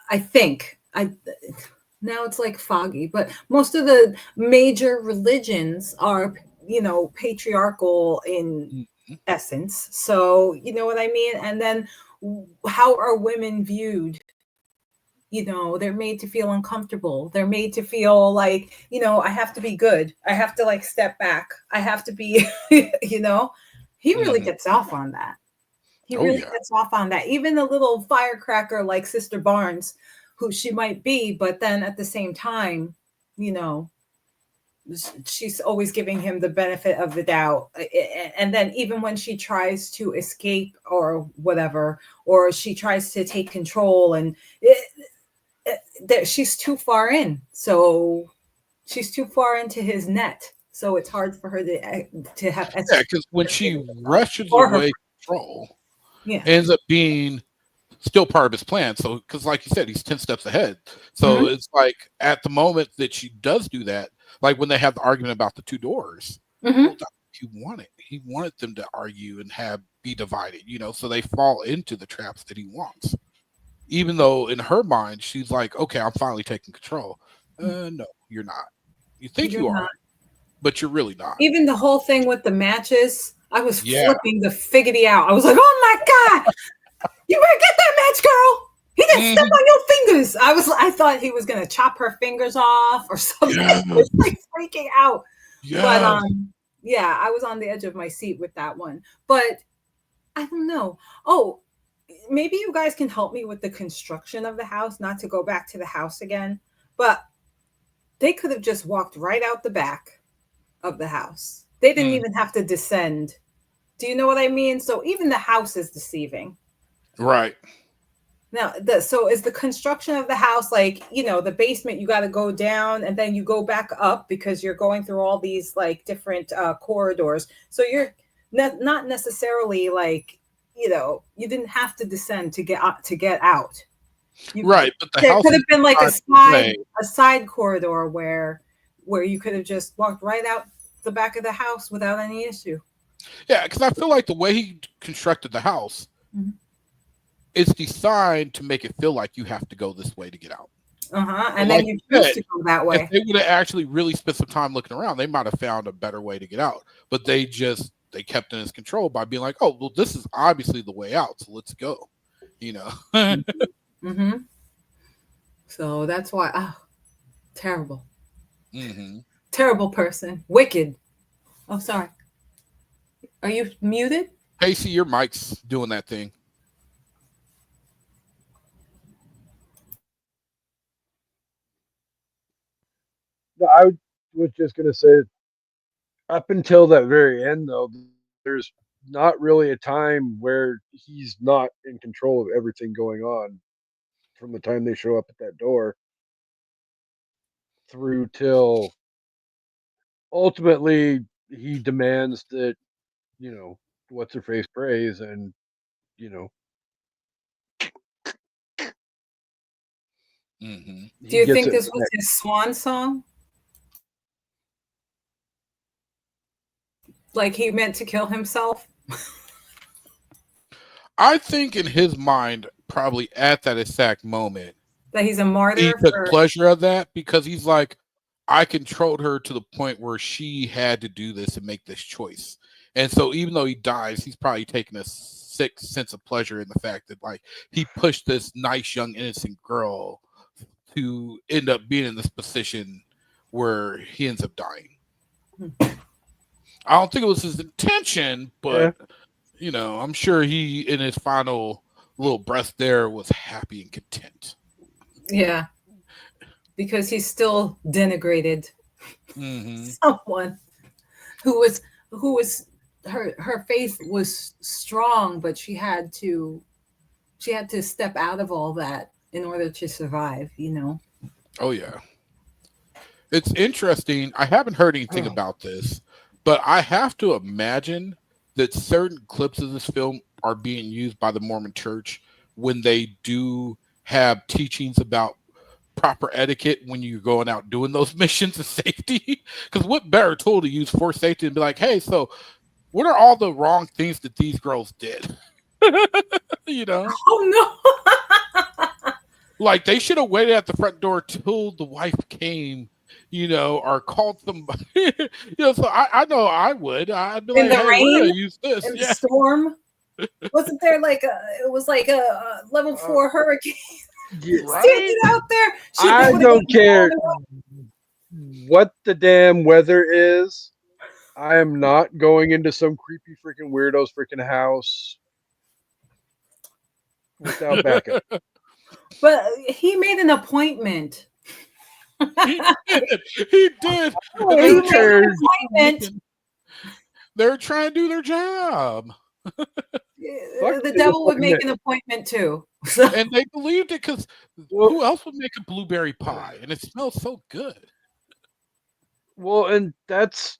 I think now it's like foggy, but most of the major religions are, patriarchal in essence. So, you know what I mean? And then how are women viewed? They're made to feel uncomfortable. They're made to feel like, I have to be good. I have to like step back. I have to be, he really gets off on that. He really gets off on that. Even the little firecracker like Sister Barnes, who she might be, but then at the same time, she's always giving him the benefit of the doubt. And then even when she tries to escape or whatever, or she tries to take control, and she's too far in. So she's too far into his net. So it's hard for her to have. Yeah, because when she rushes away control, ends up being still part of his plan. So, because like you said, he's 10 steps ahead. So it's like at the moment that she does do that, like when they have the argument about the two doors, well, that's what he wanted. He wanted them to argue and be divided, so they fall into the traps that he wants. Even though in her mind, she's like, okay, I'm finally taking control. No, you're not. You think you are, but you're really not. Even the whole thing with the matches, I was flipping the figgity out. I was like, oh my God, you better get that match, girl. He didn't step on your fingers. I thought he was gonna chop her fingers off or something. I was like freaking out. But I was on the edge of my seat with that one. But I don't know. Oh, maybe you guys can help me with the construction of the house, not to go back to the house again, but they could have just walked right out the back of the house. They didn't even have to descend. Do you know what I mean? So even the house is deceiving. Right. Now, so is the construction of the house like, the basement, you got to go down and then you go back up because you're going through all these like different corridors. So you're not necessarily like, you didn't have to descend to get out. Right, but there could have been like a side corridor where you could have just walked right out the back of the house without any issue. Yeah, because I feel like the way he constructed the house, it's designed to make it feel like you have to go this way to get out. And then you choose to go that way. If they would have actually really spent some time looking around, they might have found a better way to get out. But they kept in his control by being like, oh, well, this is obviously the way out, so let's go. So that's why, terrible. Terrible person. Wicked. Oh, sorry. Are you muted? Kasey, your mic's doing that thing. No, I was just going to say, up until that very end, though, there's not really a time where he's not in control of everything going on from the time they show up at that door through till ultimately he demands that, what's her face prays and, Do you think this was his swan song? Like he meant to kill himself? I think in his mind, probably at that exact moment, that he's a martyr. He took pleasure of that because he's like, I controlled her to the point where she had to do this and make this choice. And so even though he dies, he's probably taking a sick sense of pleasure in the fact that like he pushed this nice young innocent girl to end up being in this position where he ends up dying. I don't think it was his intention, but I'm sure he in his final little breath there was happy and content. Yeah, because he still denigrated someone who was her faith was strong, but she had to step out of all that in order to survive. Oh yeah, it's interesting. I haven't heard anything about this, but I have to imagine that certain clips of this film are being used by the Mormon Church when they do have teachings about proper etiquette when you're going out doing those missions of safety. Because what better tool to use for safety and be like, hey, so what are all the wrong things that these girls did? Oh no. Like they should have waited at the front door till the wife came, or called somebody. So I know I would. I'd be in like, the hey, rain, we're gonna use this. in the storm. Wasn't there it was like a level 4 hurricane? Standing out there. I don't care what the damn weather is. I am not going into some creepy freaking weirdo's freaking house without backup. But he made an appointment. He did. He made an appointment. They're trying to do their job. The devil would make an appointment too. And they believed it because who else would make a blueberry pie? And it smells so good. Well, and that's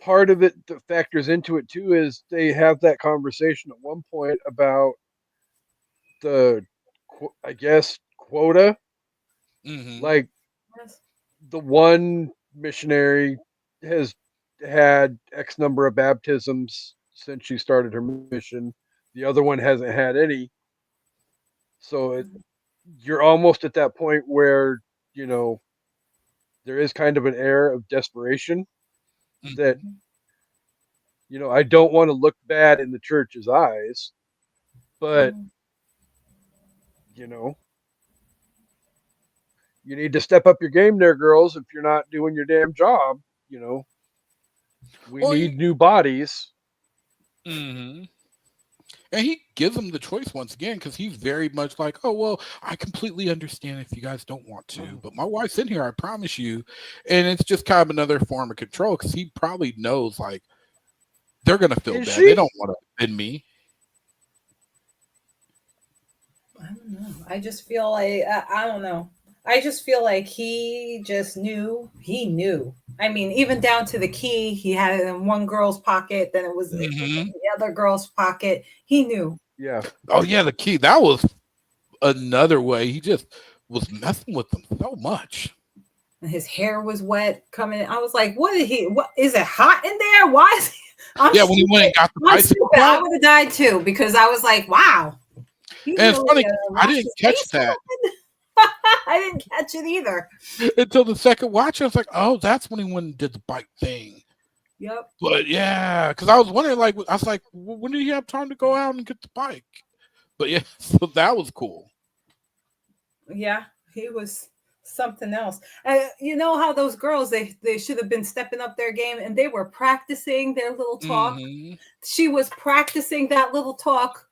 part of it that factors into it too, is they have that conversation at one point about the I guess, quota. Mm-hmm. Like, the one missionary has had X number of baptisms since she started her mission. The other one hasn't had any. So you're almost at that point where, you know, there is kind of an air of desperation that, Mm-hmm. you know, I don't want to look bad in the church's eyes, but, you know, you need to step up your game there, girls, if you're not doing your damn job. You know, we Well, need new bodies. mm-hmm. And he gives them the choice once again because he's very much like, oh, well, I completely understand if you guys don't want to, but my wife's in here, I promise you. And it's just kind of another form of control because he probably knows, like, they're going to feel Is bad. They she? don't want to offend me. I don't know. I just feel like I don't know. I just feel like he just knew. He knew. I mean, even down to the key, he had it in one girl's pocket, then it was in the other girl's pocket. He knew. Yeah. Oh, yeah, the key. That was another way. He just was messing with them so much. And his hair was wet coming. I was like, "What did he? What is it hot in there? Why is he?" When he went and got the bicycle, I would have died too because I was like, "Wow." And it's funny, I didn't catch that. I didn't catch it either until the second watch. I was like, "Oh, that's when he went and did the bike thing." Yep. But yeah, because I was wondering, like, I was like, when did he have time to go out and get the bike? But yeah, so that was cool. Yeah, he was something else. You know how those girls they should have been stepping up their game, and they were practicing their little talk. Mm-hmm. She was practicing that little talk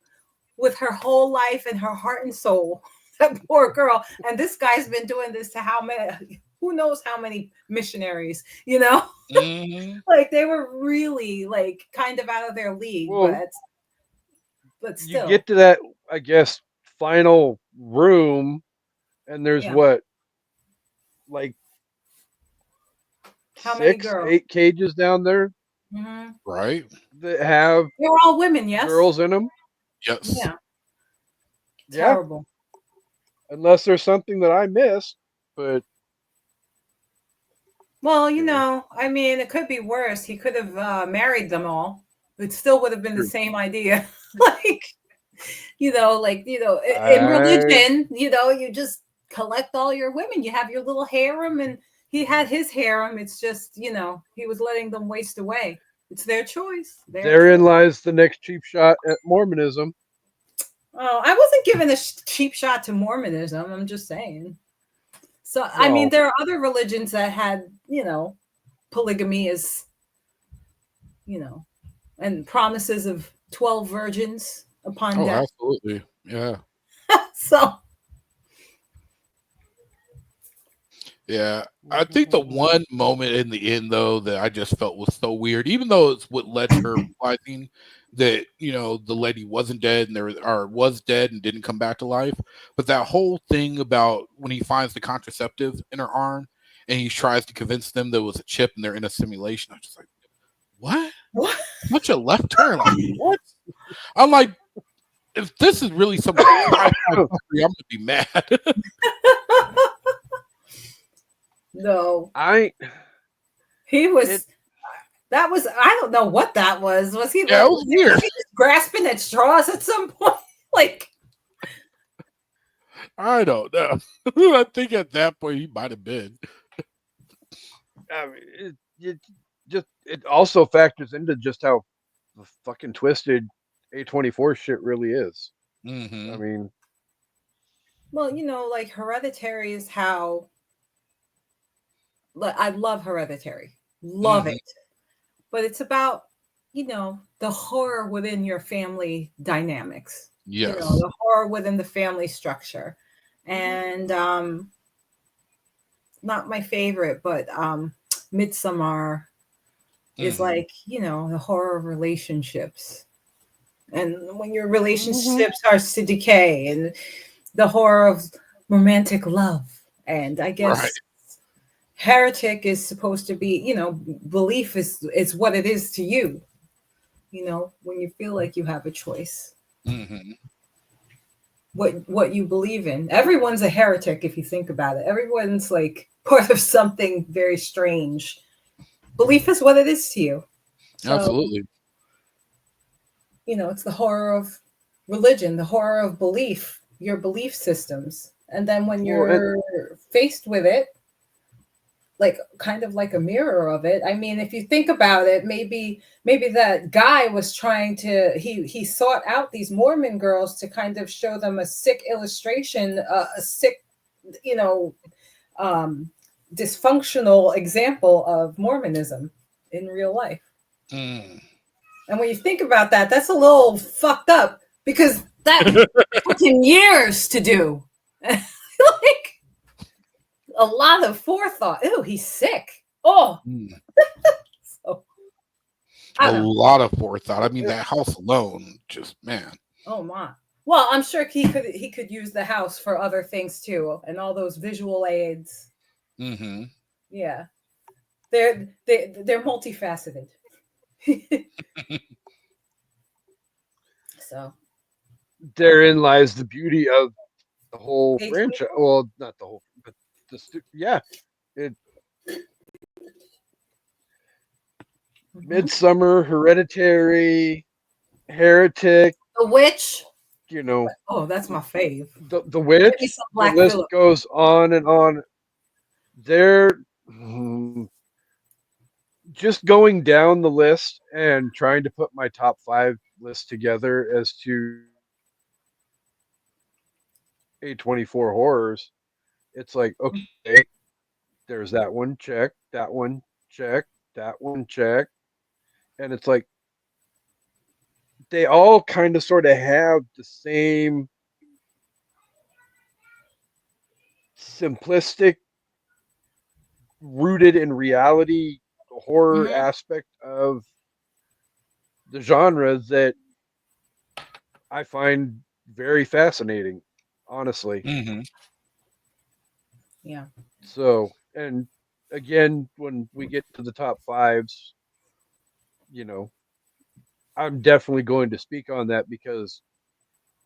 with her whole life and her heart and soul. That poor girl. And this guy's been doing this to how many? Who knows how many missionaries? You know, like they were really like kind of out of their league, Well, but still, you get to that, I guess, final room, and there's what, like, how 8 cages down there, right? That have they were all women, yes, girls in them. Yes. Yeah. Terrible. Unless there's something that I missed, but well, you know, I mean, it could be worse. He could have married them all. It still would have been the same idea. Like, in religion, you just collect all your women. You have your little harem, and he had his harem. It's just, he was letting them waste away. It's their choice. Therein lies the next cheap shot at Mormonism. Oh, I wasn't giving a cheap shot to Mormonism. I'm just saying. So, I mean, there are other religions that had, polygamy as, and promises of 12 virgins upon death. Oh, absolutely. Yeah. So. Yeah. I think the one moment in the end, though, that I just felt was so weird, even though it's what led to her realizing that, the lady wasn't dead or was dead and didn't come back to life. But that whole thing about when he finds the contraceptive in her arm and he tries to convince them there was a chip and they're in a simulation. I was just like, what? Such a left turn. Like, what? I'm like, if this is really something, I'm going to be mad. No. He was. That was, I don't know what that was. Was he? Yeah, it was weird. Was he just grasping at straws at some point? Like, I don't know. I think at that point he might have been. I mean, it also factors into just how fucking twisted A24 shit really is. Mm-hmm. I mean, well, like Hereditary is how. I love Hereditary, love it, but it's about the horror within your family dynamics. Yes, the horror within the family structure, and not my favorite, but Midsommar is like the horror of relationships, and when your relationship starts to decay, and the horror of romantic love, and I guess. Right. Heretic is supposed to be, belief is what it is to you, when you feel like you have a choice. Mm-hmm. what you believe in. Everyone's a heretic if you think about it. Everyone's like part of something very strange. Belief is what it is to you. So, Absolutely. It's the horror of religion, the horror of belief, your belief systems. And then when you're faced with it, like kind of like a mirror of it. I mean, if you think about it, maybe that guy was trying to, he sought out these Mormon girls to kind of show them a sick illustration, a sick, dysfunctional example of Mormonism in real life. Mm. And when you think about that, that's a little fucked up because that took him years to do. Like a lot of forethought. Ew, he's sick. Oh. So, a lot of forethought. I mean, that house alone, just man. Oh my. Well, I'm sure he could use the house for other things too, and all those visual aids. Mm-hmm. Yeah, they're multifaceted. So therein lies the beauty of the whole franchise. Well, not the whole, but it. Midsummer, Hereditary, Heretic, The Witch. Oh, that's my fave. The Witch. The list goes on and on. They're just going down the list and trying to put my top 5 list together as to A24 horrors. It's like, okay, there's that one, check, that one, check, that one, check. And it's like, they all kind of sort of have the same simplistic, rooted in reality horror aspect of the genre that I find very fascinating, honestly. Mm-hmm. Yeah. So, and again, when we get to the top 5s, I'm definitely going to speak on that because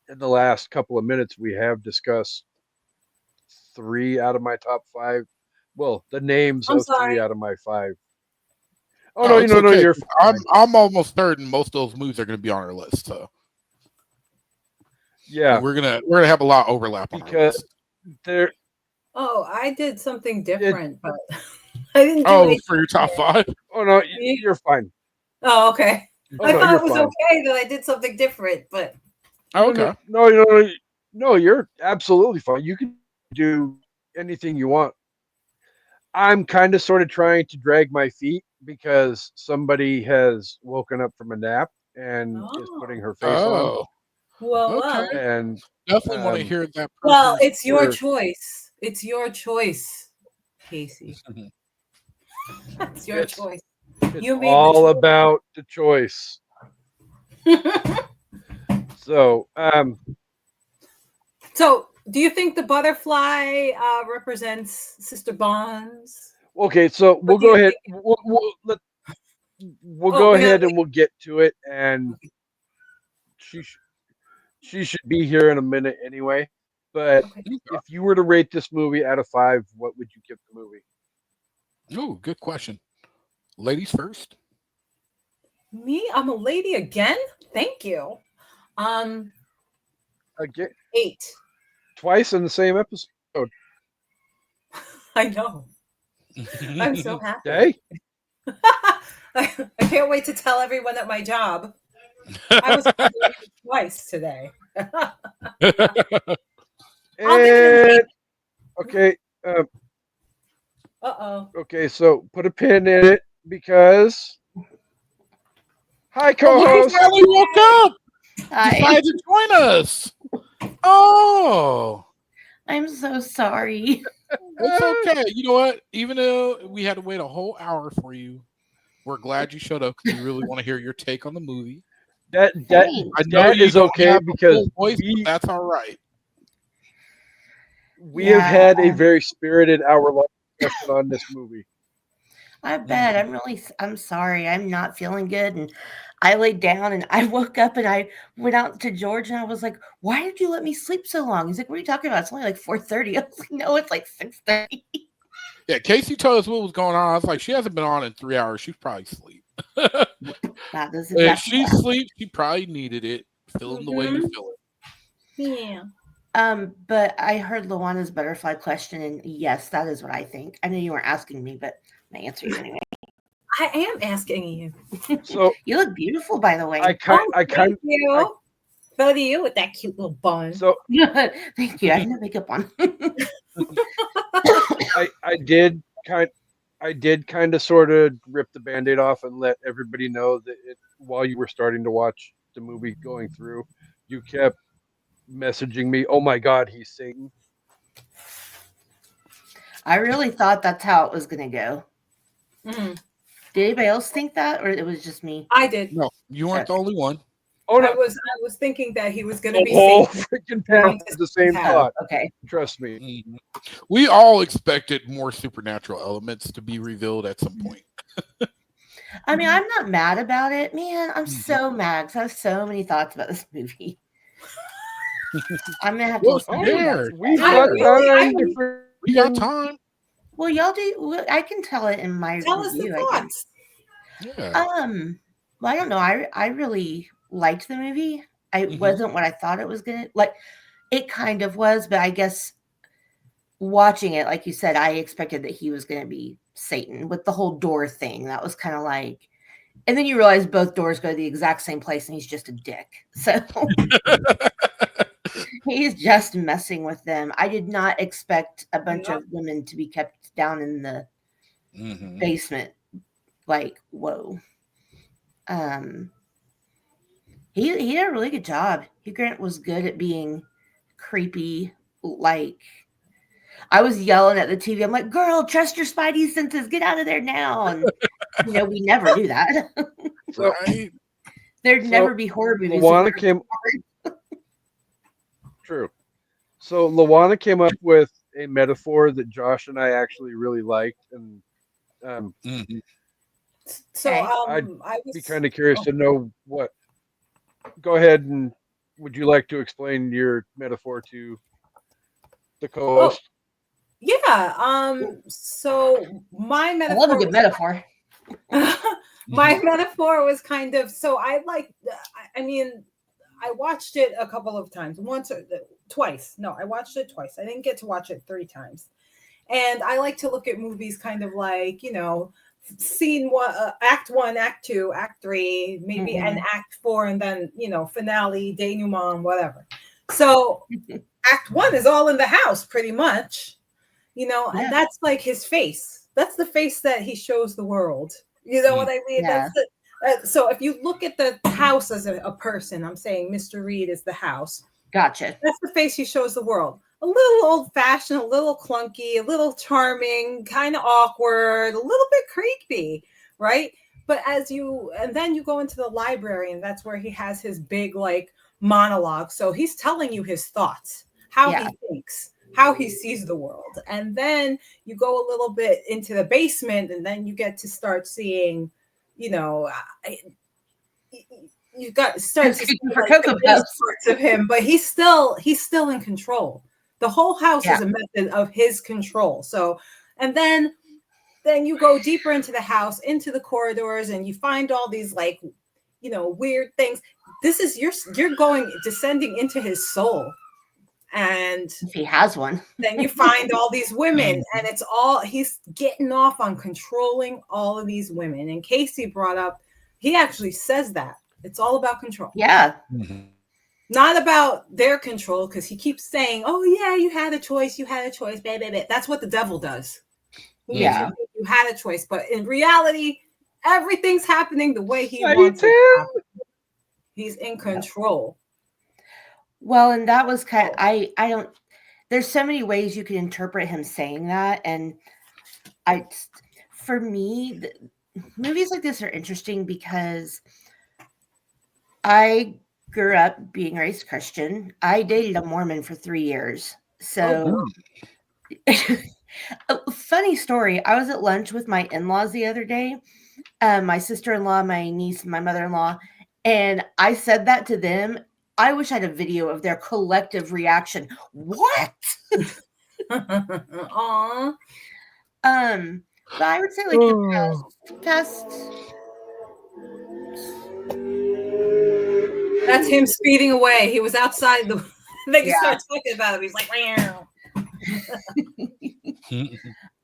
in the last couple of minutes we have discussed 3 out of my top 5. Well, the names of 3 out of my 5. Oh no, no, okay. You're fine. I'm almost certain most of those movies are going to be on our list. So yeah, we're gonna have a lot of overlap on our list. There. Oh, I did something different, but I didn't do anything for your top 5. Oh no, you're fine. Oh, okay. Oh, I thought it was fine. okay that I did something different, but okay. No, you're absolutely fine. You can do anything you want. I'm kind of sort of trying to drag my feet because somebody has woken up from a nap and is putting her face on. Well, okay. And definitely want to hear that. Well, it's your choice. It's your choice, Kasey. It's your choice. It's all about the choice. So, So, do you think the butterfly represents Sister Bonds? Okay, so we'll go ahead. We'll go ahead and we'll get to it. And she should be here in a minute anyway. But if you were to rate this movie out of 5, what would you give the movie? Oh, good question. Ladies first. Me, I'm a lady again. Thank you. Again, 8. Twice in the same episode. I know. I'm so happy. Okay. I can't wait to tell everyone at my job. I was twice today. Okay. Uh-oh. Okay, so put a pin in it because. Hi, co-host. You finally woke up. Decided to join us. Oh, I'm so sorry. It's okay. You know what? Even though we had to wait a whole hour for you, we're glad you showed up because we really want to hear your take on the movie. That is okay because that's all right. We have had a very spirited hour-long discussion on this movie. I bet. I'm sorry. I'm not feeling good, and I laid down and I woke up and I went out to George and I was like, "Why did you let me sleep so long?" He's like, "What are you talking about? It's only like 4:30." I was like, "No, it's like 6:30." Yeah, Kasey told us what was going on. I was like, she hasn't been on in 3 hours. She's probably asleep. That is If exactly she what sleeps, she probably needed it. Feeling the way you feel it. Yeah. But I heard Loana's butterfly question, and yes, that is what I think. I know you weren't asking me, but I'm gonna answer you anyway. I am asking you. So You look beautiful, by the way. Thank you. So do you with that cute little bun. So Thank you. I have no makeup on. I did kind of sort of rip the Band-Aid off and let everybody know that while you were starting to watch the movie going through, you kept messaging me, "Oh my God, he's Satan." I really thought that's how it was going to go. Mm-hmm. Did anybody else think that, or it was just me? I did. No, you weren't the only one. Oh no, I was thinking that he was going to the be whole Satan. freaking panel had the same thought. Okay. Trust me. Mhm. We all expected more supernatural elements to be revealed at some point. I mean, I'm not mad about it. Man, I'm so mad because I have so many thoughts about this movie. I'm going to have to Well, listen to there. We've I got really- time. We got time. Well, y'all do. I can tell it in my Tell us review. the I thoughts. Yeah. Well, I don't know. I really liked the movie. It wasn't what I thought it was gonna like. It kind of was, but I guess watching it, like you said, I expected that he was gonna be Satan with the whole door thing. That was kind of like, and then you realize both doors go to the exact same place, and he's just a dick. So he's just messing with them. I did not expect a bunch of women to be kept down in the basement. Like, whoa. He did a really good job. Hugh Grant was good at being creepy. Like, I was yelling at the TV. I'm like, "Girl, trust your spidey senses. Get out of there now!" And we never do that. Right. There'd never be horror movies. Loana came. True. So Loana came up with a metaphor that Josh and I actually really liked, and So I'd I was be kind of curious to know what. Go ahead, and would you like to explain your metaphor to the co-host? Yeah. So my I metaphor. love a good metaphor. My metaphor was kind of so I like. I mean, I watched it a couple of times. Twice. No, I watched it twice. I didn't get to watch it 3 times. And I like to look at movies kind of like, scene 1, act 1, act 2, act 3, maybe an act 4, and then, finale, denouement, whatever. So act 1 is all in the house pretty much, and that's like his face. That's the face that he shows the world. You know what I mean? Yeah. That's so if you look at the house as a person, I'm saying Mr. Reed is the house. Gotcha. That's the face he shows the world. A little old-fashioned, a little clunky, a little charming, kind of awkward, a little bit creepy, right? But and then you go into the library, and that's where he has his big monologue. So he's telling you his thoughts, how he thinks, how he sees the world. And then you go a little bit into the basement, and then you get to start seeing, you got to start to see the best parts of him, but he's still in control. The whole house is a method of his control. So, and then you go deeper into the house, into the corridors, and you find all these weird things. This is you're descending into his soul. And if he has one, then you find all these women, and he's getting off on controlling all of these women. And Kasey brought up, he actually says that it's all about control. Yeah. Not about their control, because he keeps saying, "Oh yeah, you had a choice, baby." That's what the devil does. Yeah. You had a choice, but in reality, everything's happening the way he wants it to happen. He's in control. Well, and that was kind of, I don't, there's so many ways you can interpret him saying that. And for me, movies like this are interesting because I grew up being raised Christian. I dated a Mormon for 3 years. So, a funny story. I was at lunch with my in-laws the other day, my sister-in-law, my niece, and my mother-in-law, And I said that to them. I wish I had a video of their collective reaction. What? Aww. But I would say like the past. That's him speeding away. He was outside the. They start talking about him. He's like, wow.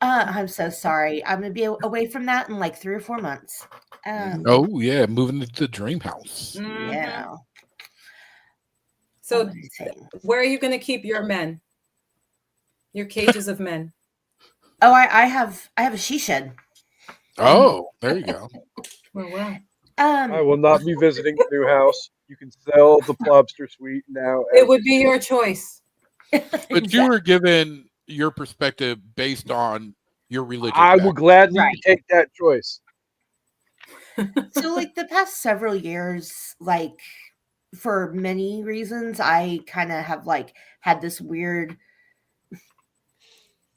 I'm so sorry. I'm gonna be away from that in like 3 or 4 months. Oh yeah, moving to the dream house. Yeah. So, where are you going to keep your men? Your cages of men? Oh, I have a she shed. Oh, there you go. Well. I will not be visiting the new house. You can sell the Plobster Suite now. It would be your choice. But you were given your perspective based on your religion. I would gladly take that choice. So, like the past several years, like for many reasons, I kind of have like had this weird.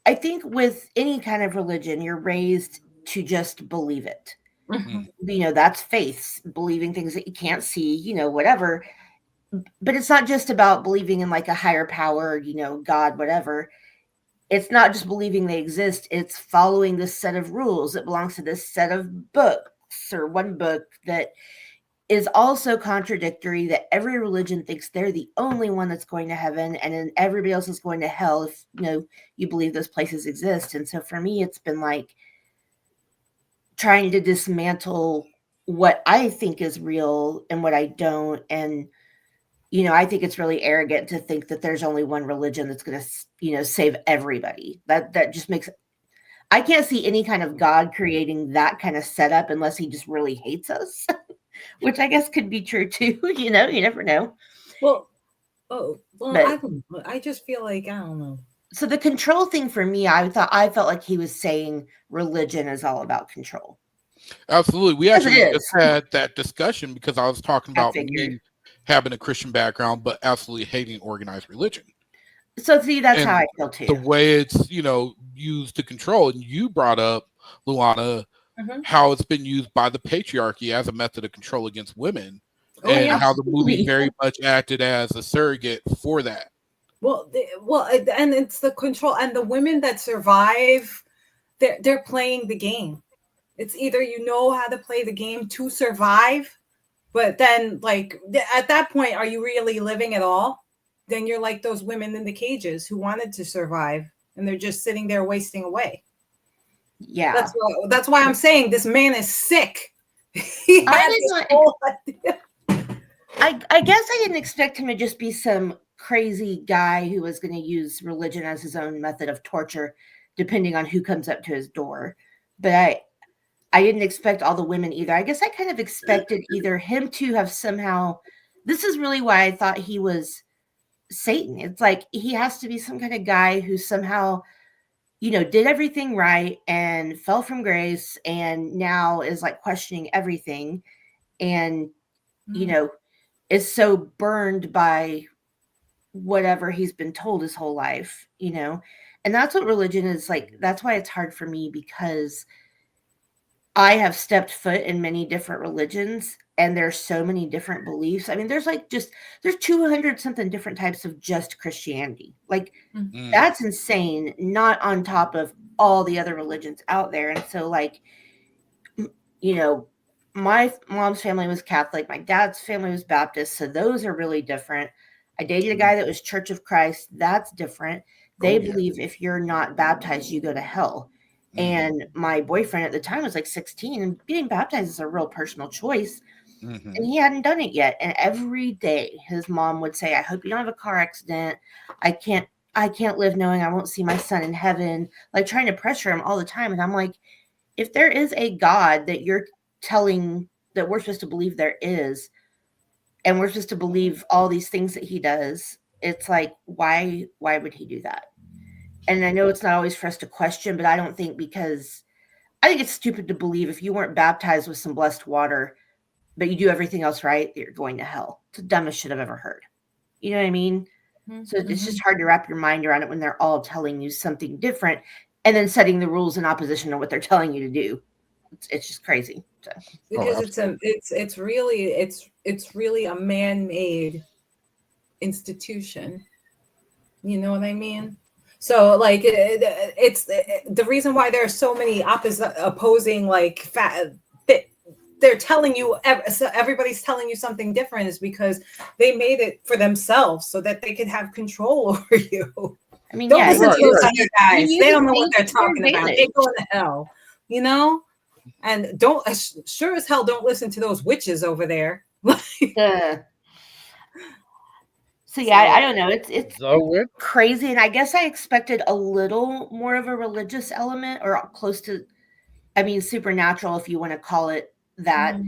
I think with any kind of religion, you're raised to just believe it. You know, that's faith, believing things that you can't see, you know, whatever. But it's not just about believing in like a higher power, you know, God, whatever. It's not just believing they exist. It's following this set of rules that belongs to this set of books or one book that is also contradictory, that every religion thinks they're the only one that's going to heaven and then everybody else is going to hell if, you know, you believe those places exist. And so for me, it's been like trying to dismantle what I think is real and what I don't. And, you know, I think it's really arrogant to think that there's only one religion that's going to, you know, save everybody. That just makes, I can't see any kind of God creating that kind of setup unless he just really hates us, which I guess could be true too. You know, you never know. Well, I just feel like, I don't know. So the control thing for me, I felt like he was saying religion is all about control. Absolutely. We actually just had that discussion because I was talking about me having a Christian background, but absolutely hating organized religion. So see, that's how I feel too. The way it's, you know, used to control. And you brought up, Loana, how it's been used by the patriarchy as a method of control against women, and how the movie very much acted as a surrogate for that. Well, and it's the control, and the women that survive, they're playing the game. It's either you know how to play the game to survive, but then like at that point, are you really living at all? Then you're like those women in the cages who wanted to survive, and they're just sitting there wasting away. Yeah, that's why I'm saying this man is sick. I guess I didn't expect him to just be some crazy guy who was going to use religion as his own method of torture, depending on who comes up to his door. But I didn't expect all the women either. I guess I kind of expected either him to have somehow. This is really why I thought he was Satan. It's like he has to be some kind of guy who somehow, you know, did everything right and fell from grace and now is like questioning everything and, you know, is so burned by whatever he's been told his whole life, you know. And that's what religion is like. That's why it's hard for me, because I have stepped foot in many different religions and there's so many different beliefs. I mean, there's 200 something different types of just Christianity. Like that's insane, not on top of all the other religions out there. And so like, you know, my mom's family was Catholic. My dad's family was Baptist. So those are really different. I dated a guy that was Church of Christ. That's different. They believe if you're not baptized, you go to hell. And my boyfriend at the time was like 16, and getting baptized is a real personal choice. And he hadn't done it yet. And every day his mom would say, I hope you don't have a car accident. I can't live knowing I won't see my son in heaven, like trying to pressure him all the time. And I'm like, if there is a God that you're telling that we're supposed to believe there is, and we're supposed to believe all these things that he does, it's like, why would he do that? And I know it's not always for us to question, but I don't think, because I think it's stupid to believe if you weren't baptized with some blessed water, but you do everything else right, you're going to hell. It's the dumbest shit I've ever heard. You know what I mean? So it's just hard to wrap your mind around it when they're all telling you something different and then setting the rules in opposition to what they're telling you to do. It's just crazy. So. Because it's it's really a man-made institution. You know what I mean? So like it's the reason why there are so many opposing like they're telling you, everybody's telling you something different, is because they made it for themselves so that they could have control over you. I mean, Don't yeah, listen to those other guys. They don't know what they're to their talking about. They go to hell, you know? And don't, sure as hell, don't listen to those witches over there. So yeah, I don't know. It's crazy, and I guess I expected a little more of a religious element, or close to, I mean, supernatural, if you want to call it that.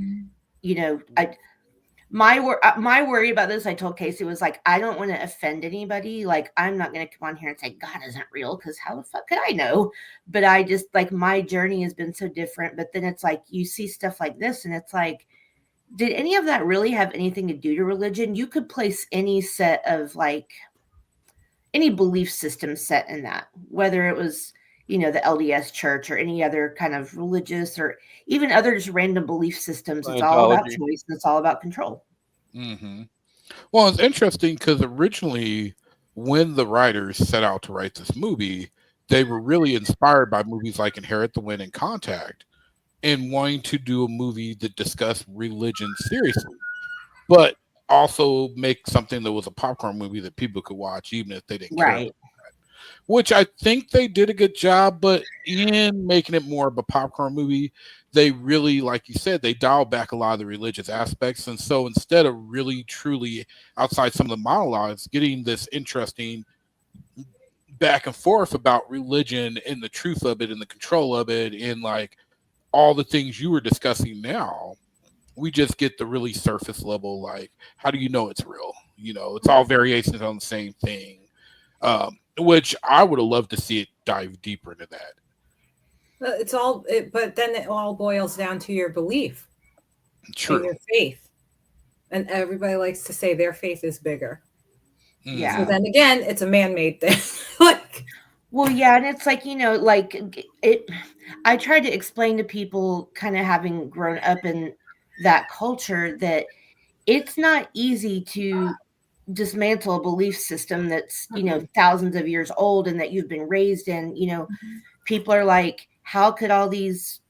You know, my worry about this, I told Kasey, was like, I don't want to offend anybody. Like, I'm not going to come on here and say God isn't real, because how the fuck could I know? But I just, like, my journey has been so different. But then it's like, you see stuff like this, and it's like, did any of that really have anything to do to religion? You could place any set of, like, any belief system set in that, whether it was, you know, the LDS church or any other kind of religious or even other just random belief systems. It's all about choice, and it's all about control. Mm-hmm. Well, it's interesting because originally, when the writers set out to write this movie, they were really inspired by movies like Inherit the Wind and Contact, and wanting to do a movie that discussed religion seriously, but also make something that was a popcorn movie that people could watch even if they didn't care about that. Which I think they did a good job, but in making it more of a popcorn movie, they really, like you said, they dialed back a lot of the religious aspects. And so instead of really truly, outside some of the monologues, getting this interesting back and forth about religion and the truth of it and the control of it and like all the things you were discussing now, we just get the really surface level, like, how do you know it's real? You know, it's all variations on the same thing, which I would have loved to see it dive deeper into that. But then it all boils down to your belief. True. And your faith. And everybody likes to say their faith is bigger. Yeah. So then again, it's a man-made thing. Like, well, yeah, and it's like, you know, like I tried to explain to people, kind of having grown up in that culture, that it's not easy to dismantle a belief system that's, you know, thousands of years old and that you've been raised in. You know, people are like, how could all these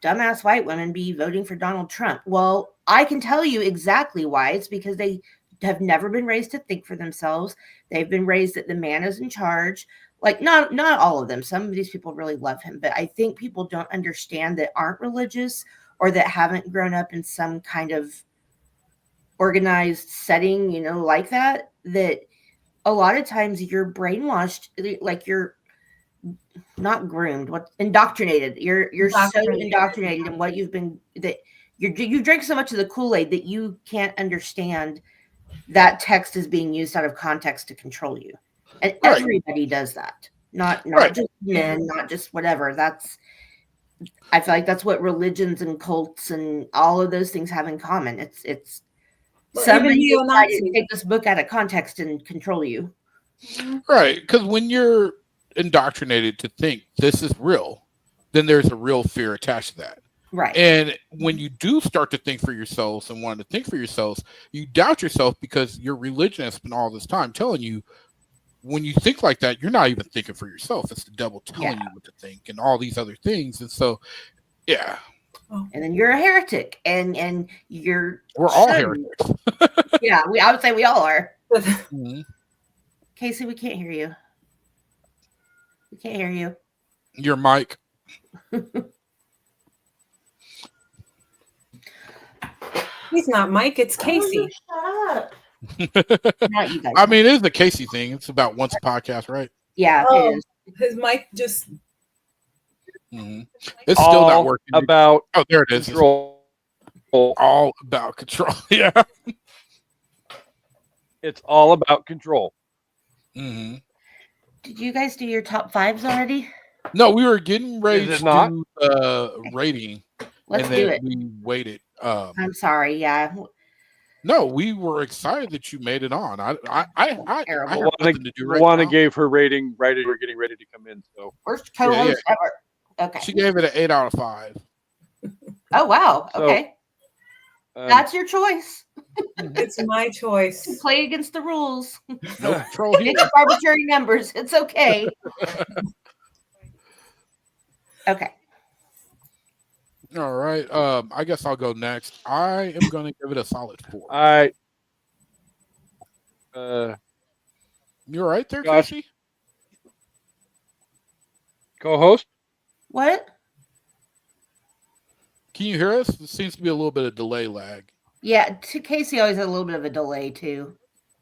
dumbass white women be voting for Donald Trump? Well, I can tell you exactly why. It's because they have never been raised to think for themselves. They've been raised that the man is in charge. Like, not all of them. Some of these people really love him, but I think people don't understand, that aren't religious or that haven't grown up in some kind of organized setting, you know, like that a lot of times you're brainwashed, like you're not groomed, indoctrinated. You're so indoctrinated in what you've been, that you drink so much of the Kool-Aid that you can't understand that text is being used out of context to control you. And everybody does that. Not just men, not just whatever. I feel like that's what religions and cults and all of those things have in common. It's somebody decided to take this book out of context and control you. Right. Because when you're indoctrinated to think this is real, then there's a real fear attached to that. Right. And when you do start to think for yourselves and want to think for yourselves, you doubt yourself because your religion has been all this time telling you, when you think like that, you're not even thinking for yourself. It's the devil telling you what to think and all these other things. And so, yeah. And then you're a heretic, and we're all heretics. Yeah, I would say we all are. Kasey, we can't hear you. We can't hear you. Your mic. He's not Mike, it's Kasey. Shut up. Not you guys. I mean, it is the Kasey thing. It's about once a podcast, right? Yeah, it is. His mic just... It's still not working. About there it is. Control. All about control. Yeah. It's all about control. Did you guys do your top fives already? No, we were getting ready to do rating. Let's do it. We waited. I'm sorry. Yeah. No, we were excited that you made it on. I Loana gave her rating right as we were getting ready to come in. So worst co-host ever. Okay. She gave it an 8 out of 5. Oh wow. Okay. That's your choice. It's my choice. Play against the rules. No control here. It's arbitrary numbers. It's okay. Okay. All right. I guess I'll go next. I am going to give it a solid 4. All right. You're right there, Josh. Kasey? Co-host? What? Can you hear us? There seems to be a little bit of delay lag. Yeah, Kasey always had a little bit of a delay too.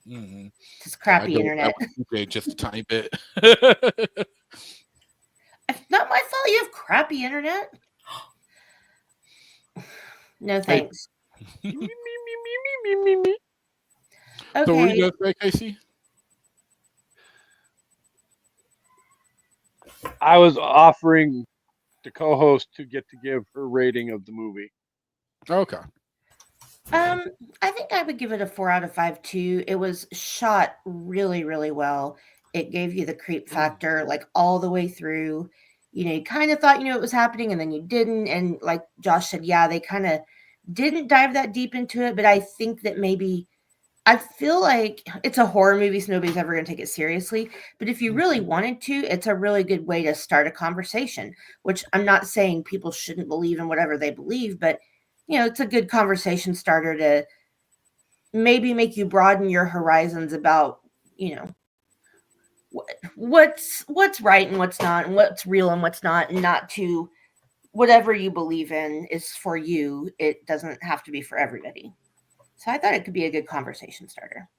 Mm-hmm. Just crappy internet. Just a tiny bit. It's not my fault you have crappy internet. No thanks. So what are Okay. you going to say, Kasey? I was offering the co-host to get to give her rating of the movie. Okay. I think I would give it a 4 out of 5 too. It was shot really, really well. It gave you the creep factor like all the way through. You know, you kind of thought you knew what was happening and then you didn't. And like Josh said, yeah, they kind of didn't dive that deep into it. But I think that maybe I feel like it's a horror movie, so nobody's ever going to take it seriously. But if you really wanted to, it's a really good way to start a conversation, which I'm not saying people shouldn't believe in whatever they believe, but you know, it's a good conversation starter to maybe make you broaden your horizons about, you know, what's right and what's not, and what's real and what's not, and not to whatever you believe in is for you. It doesn't have to be for everybody. So I thought it could be a good conversation starter.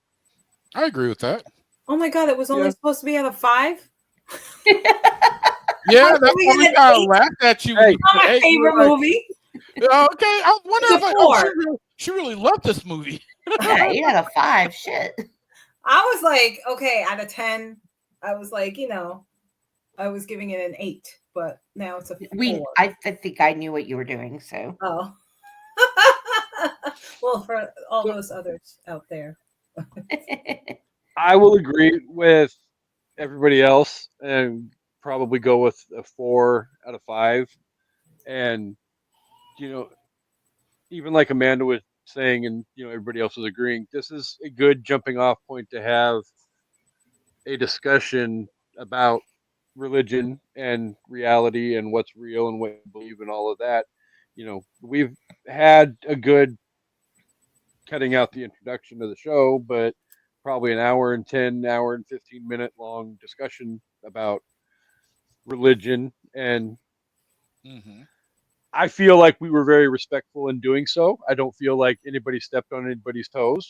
I agree with that. Oh my God, it was only supposed to be out of 5? Yeah, that's why I laughed at you. Hey, not my favorite movie. Okay, I wonder if she really loved this movie. Yeah, 8 out of 5. Shit. I was like, okay, out of 10. I was like, you know, I was giving it an 8, but now it's a 4. I think I knew what you were doing, so. Oh. Well, for all those others out there. I will agree with everybody else and probably go with a 4 out of 5. And, you know, even like Amanda was saying, and, you know, everybody else was agreeing, this is a good jumping off point to have a discussion about religion and reality and what's real and what you believe and all of that. You know, we've had a good cutting out the introduction of the show, but probably an hour and 15-minute long discussion about religion. And I feel like we were very respectful in doing so. I don't feel like anybody stepped on anybody's toes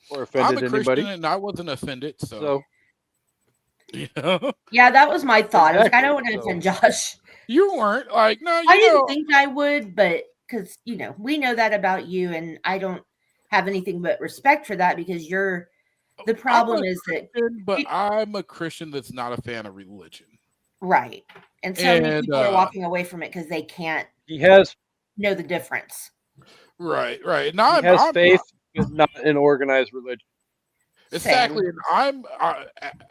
or offended I'm a anybody. Christian and I wasn't offended, so. Yeah, that was my thought. Exactly. I don't want to offend Josh. You weren't like, no, I didn't think I would, but because, you know, we know that about you, and I don't have anything but respect for that because the problem is that. But I'm a Christian that's not a fan of religion. Right. And so many people are walking away from it because they can't know the difference. Right. And he has faith, but not an organized religion. Exactly. And I'm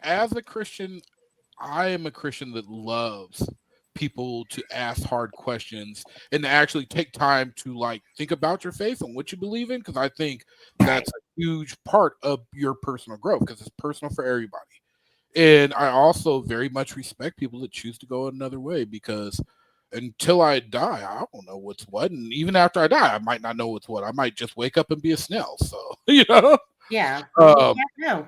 as a Christian, I am a Christian that loves people to ask hard questions and to actually take time to like think about your faith and what you believe in, because I think that's a huge part of your personal growth because it's personal for everybody. And I also very much respect people that choose to go another way, because until I die, I don't know what's what. And even after I die, I might not know what's what. I might just wake up and be a snail. So, you know? Yeah. Yeah,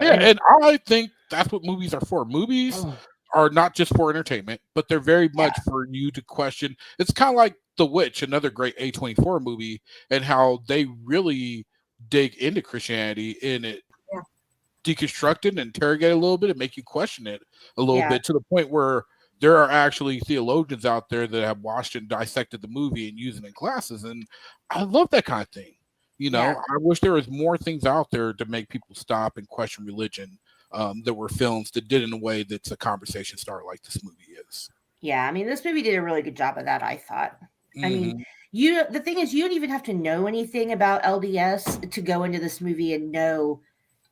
and I think that's what movies are for. Movies are not just for entertainment, but they're very much for you to question. It's kind of like The Witch, another great A24 movie, and how they really dig into Christianity and it deconstruct it and interrogate it a little bit and make you question it a little bit, to the point where there are actually theologians out there that have watched and dissected the movie and used it in classes. And I love that kind of thing. You know, I wish there was more things out there to make people stop and question religion. There were films that did in a way that's a conversation starter like this movie is. Yeah, I mean, this movie did a really good job of that, I thought. I mean, the thing is, you don't even have to know anything about LDS to go into this movie and know,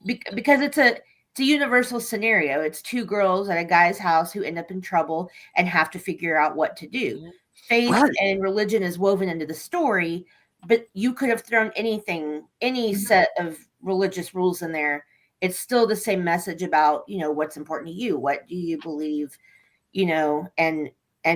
because it's a universal scenario. It's 2 girls at a guy's house who end up in trouble and have to figure out what to do. Faith and religion is woven into the story, but you could have thrown anything, any set of religious rules in there. It's still the same message about, what's important to you. What do you believe, and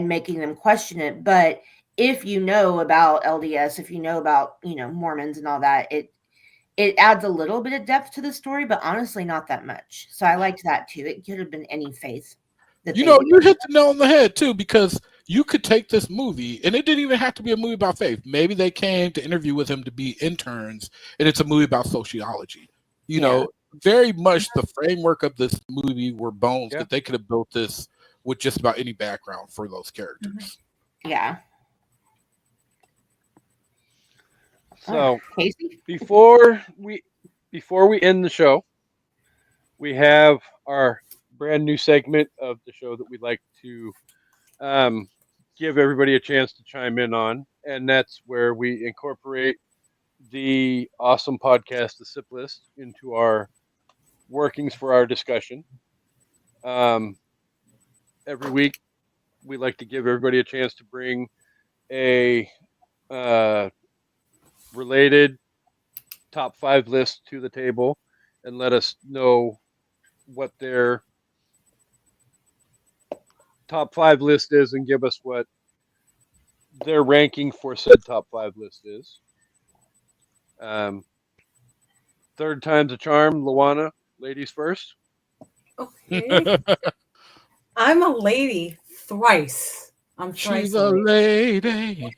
making them question it. But if you know about LDS, if you know about, Mormons and all that, it adds a little bit of depth to the story, but honestly, not that much. So I liked that too. It could have been any faith. You hit the nail on the head too, because you could take this movie, and it didn't even have to be a movie about faith. Maybe they came to interview with him to be interns, and it's a movie about sociology. Very much the framework of this movie were bones that they could have built this with just about any background for those characters. Yeah. So before we end the show, we have our brand new segment of the show that we'd like to give everybody a chance to chime in on, and that's where we incorporate the awesome podcast, The Sip List, into our workings for our discussion. Every week, we like to give everybody a chance to bring a related top 5 list to the table and let us know what their top 5 list is and give us what their ranking for said top 5 list is. Third time's a charm. Loana, ladies first. Okay. I'm a lady thrice. She's a lady.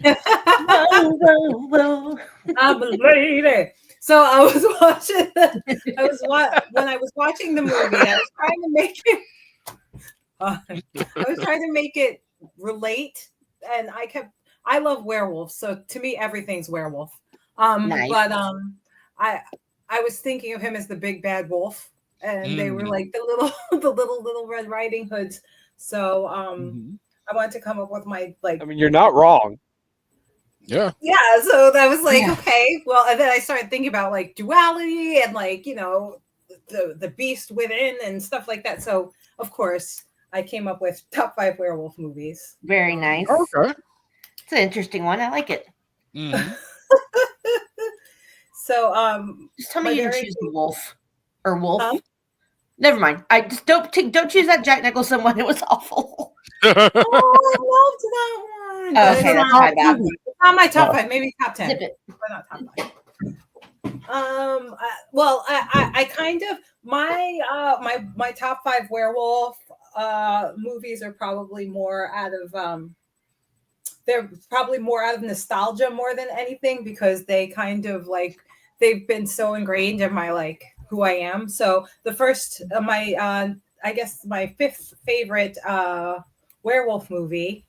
I'm a lady. So I was watching. When I was watching the movie, I was trying to make it. I was trying to make it relate, and I love werewolves, so to me everything's werewolf. Nice. But I was thinking of him as the big bad wolf, and they were like the little Red Riding Hoods. So I wanted to come up with my like. I mean, you're not wrong. Yeah. Yeah. So that was like, okay, well, and then I started thinking about like duality and like, the beast within and stuff like that. So of course I came up with top 5 werewolf movies. Very nice. Okay. It's an interesting one. I like it. Mm-hmm. So just tell me you didn't choose the wolf or wolf. Never mind. I just don't choose that Jack Nicholson one. It was awful. Oh, I loved that one. Okay, that's my bad. It's not my top 5, maybe top 10. Zip it. But not top 5. Well, I kind of my top 5 werewolf movies are probably more out of they're probably more out of nostalgia more than anything, because they kind of like they've been so ingrained in my like who I am. So the first I guess my 5th favorite werewolf movie,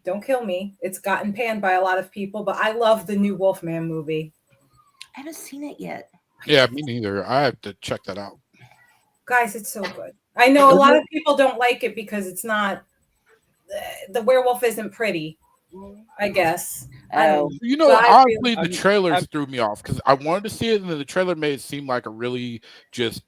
don't kill me, it's gotten panned by a lot of people, but I love the new Wolfman movie. I haven't seen it yet. Yeah, me neither. I have to check that out. Guys, it's so good. I know a lot of people don't like it because it's not the werewolf isn't pretty, I guess. Honestly, the trailers threw me off because I wanted to see it, and then the trailer made it seem like a really just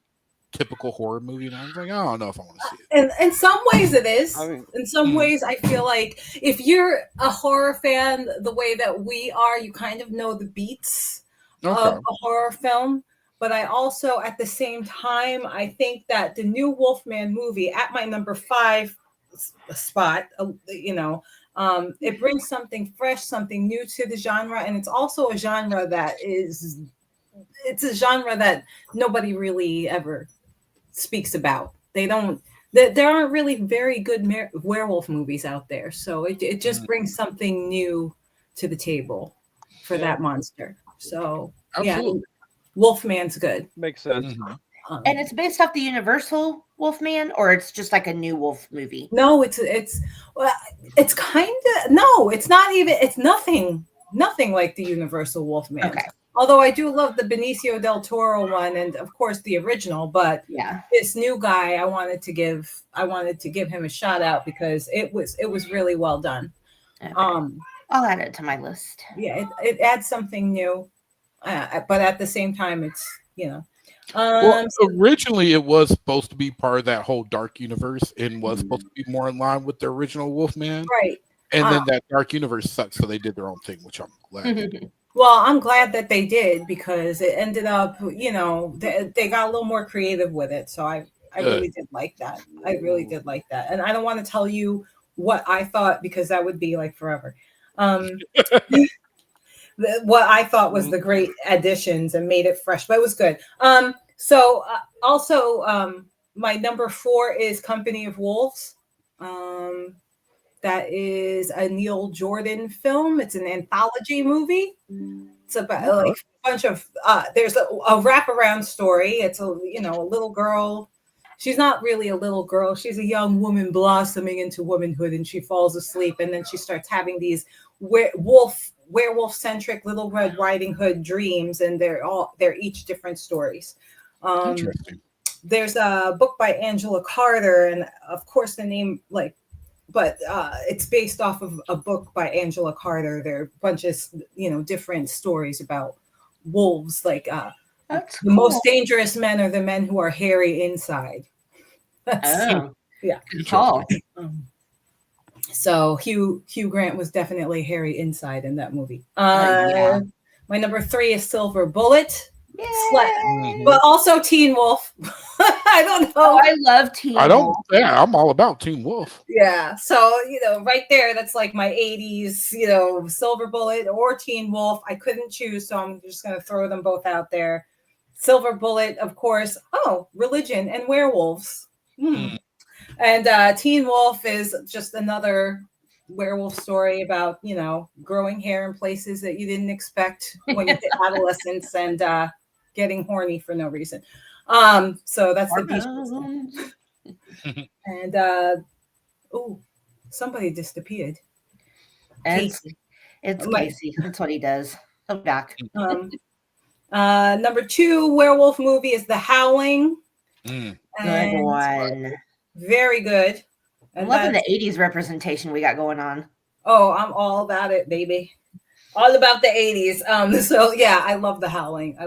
typical horror movie, and I was like, I don't know if I want to see it. And in some ways it is. In some ways I feel like if you're a horror fan the way that we are, you kind of know the beats of a horror film. But I also, at the same time, I think that the new Wolfman movie at my number 5 spot, it brings something fresh, something new to the genre. And it's also a genre that nobody really ever speaks about. There aren't really very good werewolf movies out there. So it just brings something new to the table for that monster. So absolutely. Wolfman's good. Makes sense. Mm-hmm. And it's based off the Universal Wolfman, or it's just like a new wolf movie? No, it's kind of, no, it's not even, it's nothing like the Universal Wolfman. Okay. Although I do love the Benicio del Toro one, and of course the original, but this new guy, I wanted to give him a shout out because it was really well done. Okay. I'll add it to my list. Yeah, it adds something new, but at the same time, it's originally it was supposed to be part of that whole dark universe and was supposed to be more in line with the original Wolfman, right? And then that dark universe sucks, so they did their own thing, which I'm glad. Well, I'm glad that they did because it ended up, they got a little more creative with it. So I really did like that. I really did like that. And I don't want to tell you what I thought because that would be like forever. What I thought was the great additions and made it fresh, but it was good. Also, my number 4 is Company of Wolves. That is a Neil Jordan film. It's an anthology movie. It's about like a bunch of there's a wraparound story. It's a little girl. She's not really a little girl. She's a young woman blossoming into womanhood, and she falls asleep, and then she starts having these werewolf-centric Little Red Riding Hood dreams, and they're each different stories. Interesting. There's a book by Angela Carter, and of course the name but it's based off of a book by Angela Carter. There are a bunch of different stories about wolves. Like That's the most dangerous men are the men who are hairy inside. Oh, yeah. Oh. So Hugh Grant was definitely hairy inside in that movie. Yeah. My number 3 is Silver Bullet. Yay. But also Teen Wolf. I don't know. Oh, I love Teen Wolf. Yeah, I'm all about Teen Wolf. Yeah. So, right there, that's like my 80s, Silver Bullet or Teen Wolf. I couldn't choose, so I'm just going to throw them both out there. Silver Bullet, of course. Oh, religion and werewolves. And Teen Wolf is just another werewolf story about, growing hair in places that you didn't expect when you hit adolescence and getting horny for no reason. So that's the beach. And somebody disappeared. It's Kasey. That's what he does. Come back. Number 2 werewolf movie is The Howling. Good one. Very good. I'm loving the 80s representation we got going on. Oh, I'm all about it, baby. All about the 80s. So yeah, I love The Howling.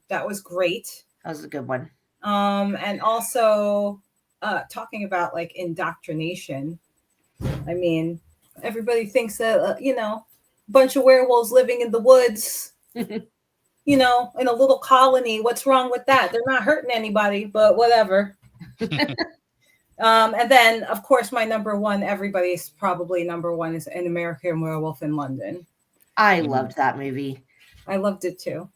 That was great. That was a good one. And also talking about like indoctrination. I mean, everybody thinks that a bunch of werewolves living in the woods, in a little colony. What's wrong with that? They're not hurting anybody, but whatever. And then, of course, my number 1, everybody's probably number 1 is An American Werewolf in London. I loved that movie. I loved it too.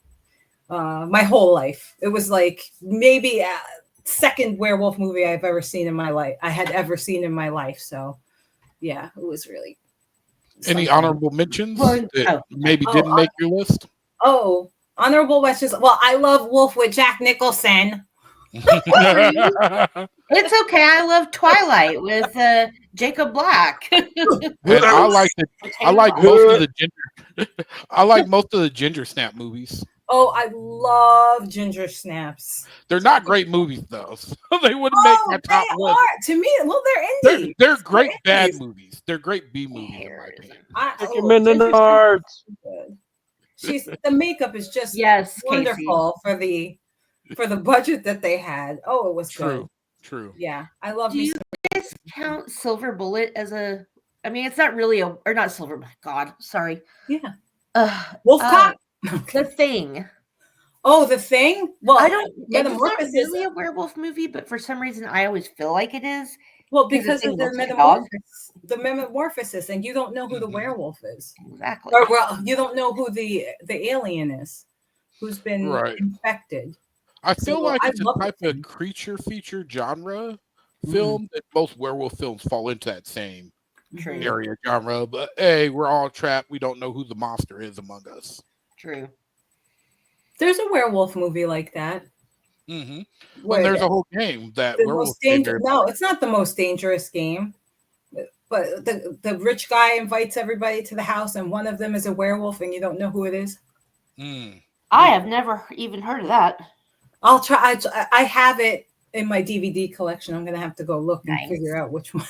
My whole life. It was like maybe a second werewolf movie I've ever seen in my life. I had ever seen in my life. So, yeah, it was really. Any honorable mentions that maybe didn't make your list? Oh, honorable mentions. Well, I love Wolf with Jack Nicholson. It's okay. I love Twilight with Jacob Black. And I like most of the ginger. I like most of the Ginger Snap movies. Oh, I love Ginger Snaps. They're not great movies though. So they wouldn't make my top list. To me, well, they're indie. They're great bad movies. They're great B movies in my opinion. Take him in the hearts. The makeup is just wonderful Kasey. for the budget that they had. Oh, it was good. True. Yeah, I love. Do you guys count Silver Bullet as a? I mean, it's not really not Silver. God, sorry. Yeah. Wolfcock. The Thing. Oh, The Thing. Well, I don't. It's not really a werewolf movie, but for some reason, I always feel like it is. Well, because of the metamorphosis, and you don't know who the werewolf is. Exactly. Or, well, you don't know who the alien is, who's been infected. I feel like it's a type of creature feature genre film that most werewolf films fall into that same area genre. But hey, we're all trapped. We don't know who the monster is among us. True. There's a werewolf movie like that. Well, there's a whole game that werewolf. No, it's not the most dangerous game. But the rich guy invites everybody to the house, and one of them is a werewolf, and you don't know who it is. I have never even heard of that. I'll try. I have it in my DVD collection. I'm gonna have to go look and figure out which one.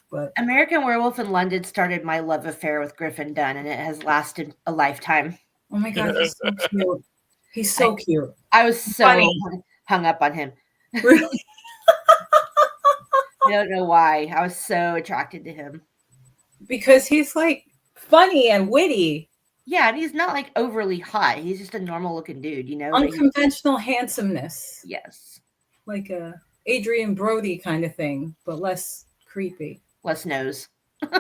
But American Werewolf in London started my love affair with Griffin Dunn, and it has lasted a lifetime. Oh my God, he's so cute. He's so cute. I was so hung up on him. Really? I don't know why. I was so attracted to him. Because he's like funny and witty. Yeah, and he's not like overly hot. He's just a normal looking dude, you know. Unconventional handsomeness. Yes. Like a Adrian Brody kind of thing, but less creepy. Less nose.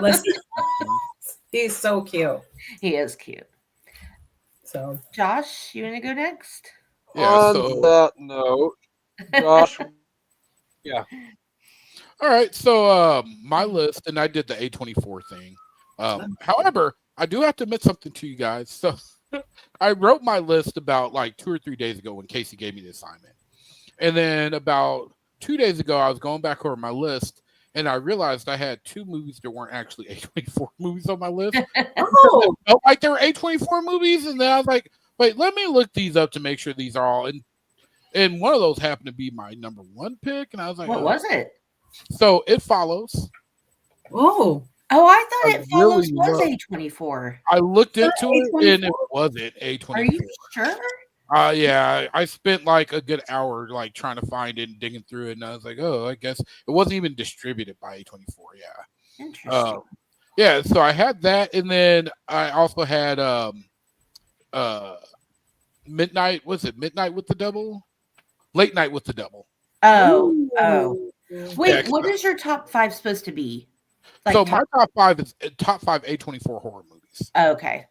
Less. He's so cute. He is cute. So, Josh, you want to go next? Yeah, On so that note, Josh, yeah. all right, so my list, and I did the A24 thing. However, I do have to admit something to you guys. So I wrote my list about like 2 or 3 days ago when Kasey gave me the assignment. And then about 2 days ago, I was going back over my list, and I realized I had 2 movies that weren't actually A24 movies on my list. oh, It felt like they were A24 movies, and then I was like, wait, let me look these up to make sure these are all. And one of those happened to be my number 1 pick, and I was like, What was it? So It Follows. oh, I thought It Follows really was A24. I looked into it, A24? and it wasn't A24. Are you sure? Yeah, I spent like a good hour like trying to find it and digging through it, and I was like, oh, I guess it wasn't even distributed by A24. Yeah, Interesting. yeah. So I had that, and then I also had Midnight. Was it Midnight with the Devil? Late Night with the Devil. Oh. Ooh. Wait, Yeah, what is your top 5 supposed to be? Like so my top 5 is top 5 A24 horror movies. Okay.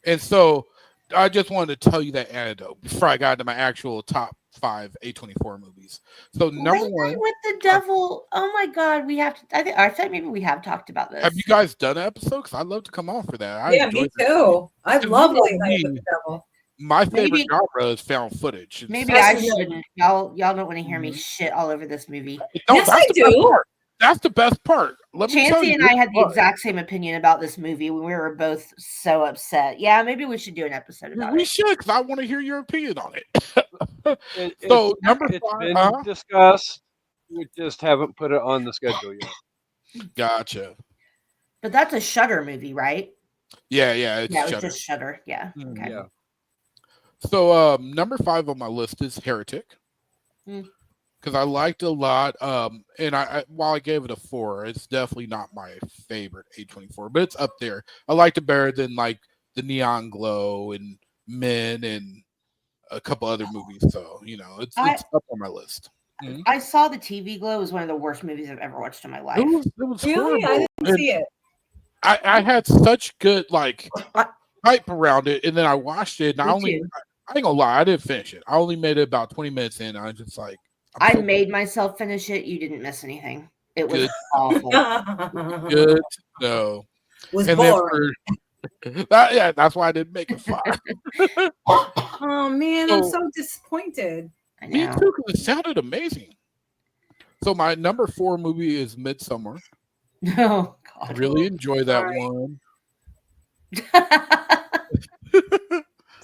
And so I just wanted to tell you that anecdote before I got into my actual top 5 A24 movies. So number Late 1, Night with the Devil. Oh my God, we have to. I thought maybe we have talked about this. have you guys done an episode? Because I'd love to come on for that. Yeah, me too. I love Late Night with the Devil. My favorite genre is found footage. Maybe I shouldn't. Y'all don't want to hear me shit all over this movie. No, Yes, I do. That's the best part. Let me tell Chancey you, and I had the exact same opinion about this movie when we were both so upset. Yeah, maybe we should do an episode about we it. should, because I want to hear your opinion on it. So number it's 5, been discussed. We just haven't put it on the schedule yet. Gotcha. But that's a Shudder movie, right? Yeah, It was just Shudder. Yeah. Okay. Yeah. So number 5 on my list is Heretic. Because I liked it a lot. And I while I gave it a 4, it's definitely not my favorite A24, but it's up there. I liked it better than like the Neon Glow and Men and a couple other movies. So, you know, it's up on my list. I saw the TV Glow was one of the worst movies I've ever watched in my life. It was Really? horrible. I didn't see it. I had such good like hype around it, and then I watched it, and I ain't gonna lie, I didn't finish it. I only made it about 20 minutes in. I was just like, I made myself finish it. You didn't miss anything. It was awful. Good. No. Was and boring. That's why I didn't make it 5. Oh man, I'm so disappointed. I Me know. too, because it sounded amazing. So my number 4 movie is Midsummer. Oh I God. really enjoy that one.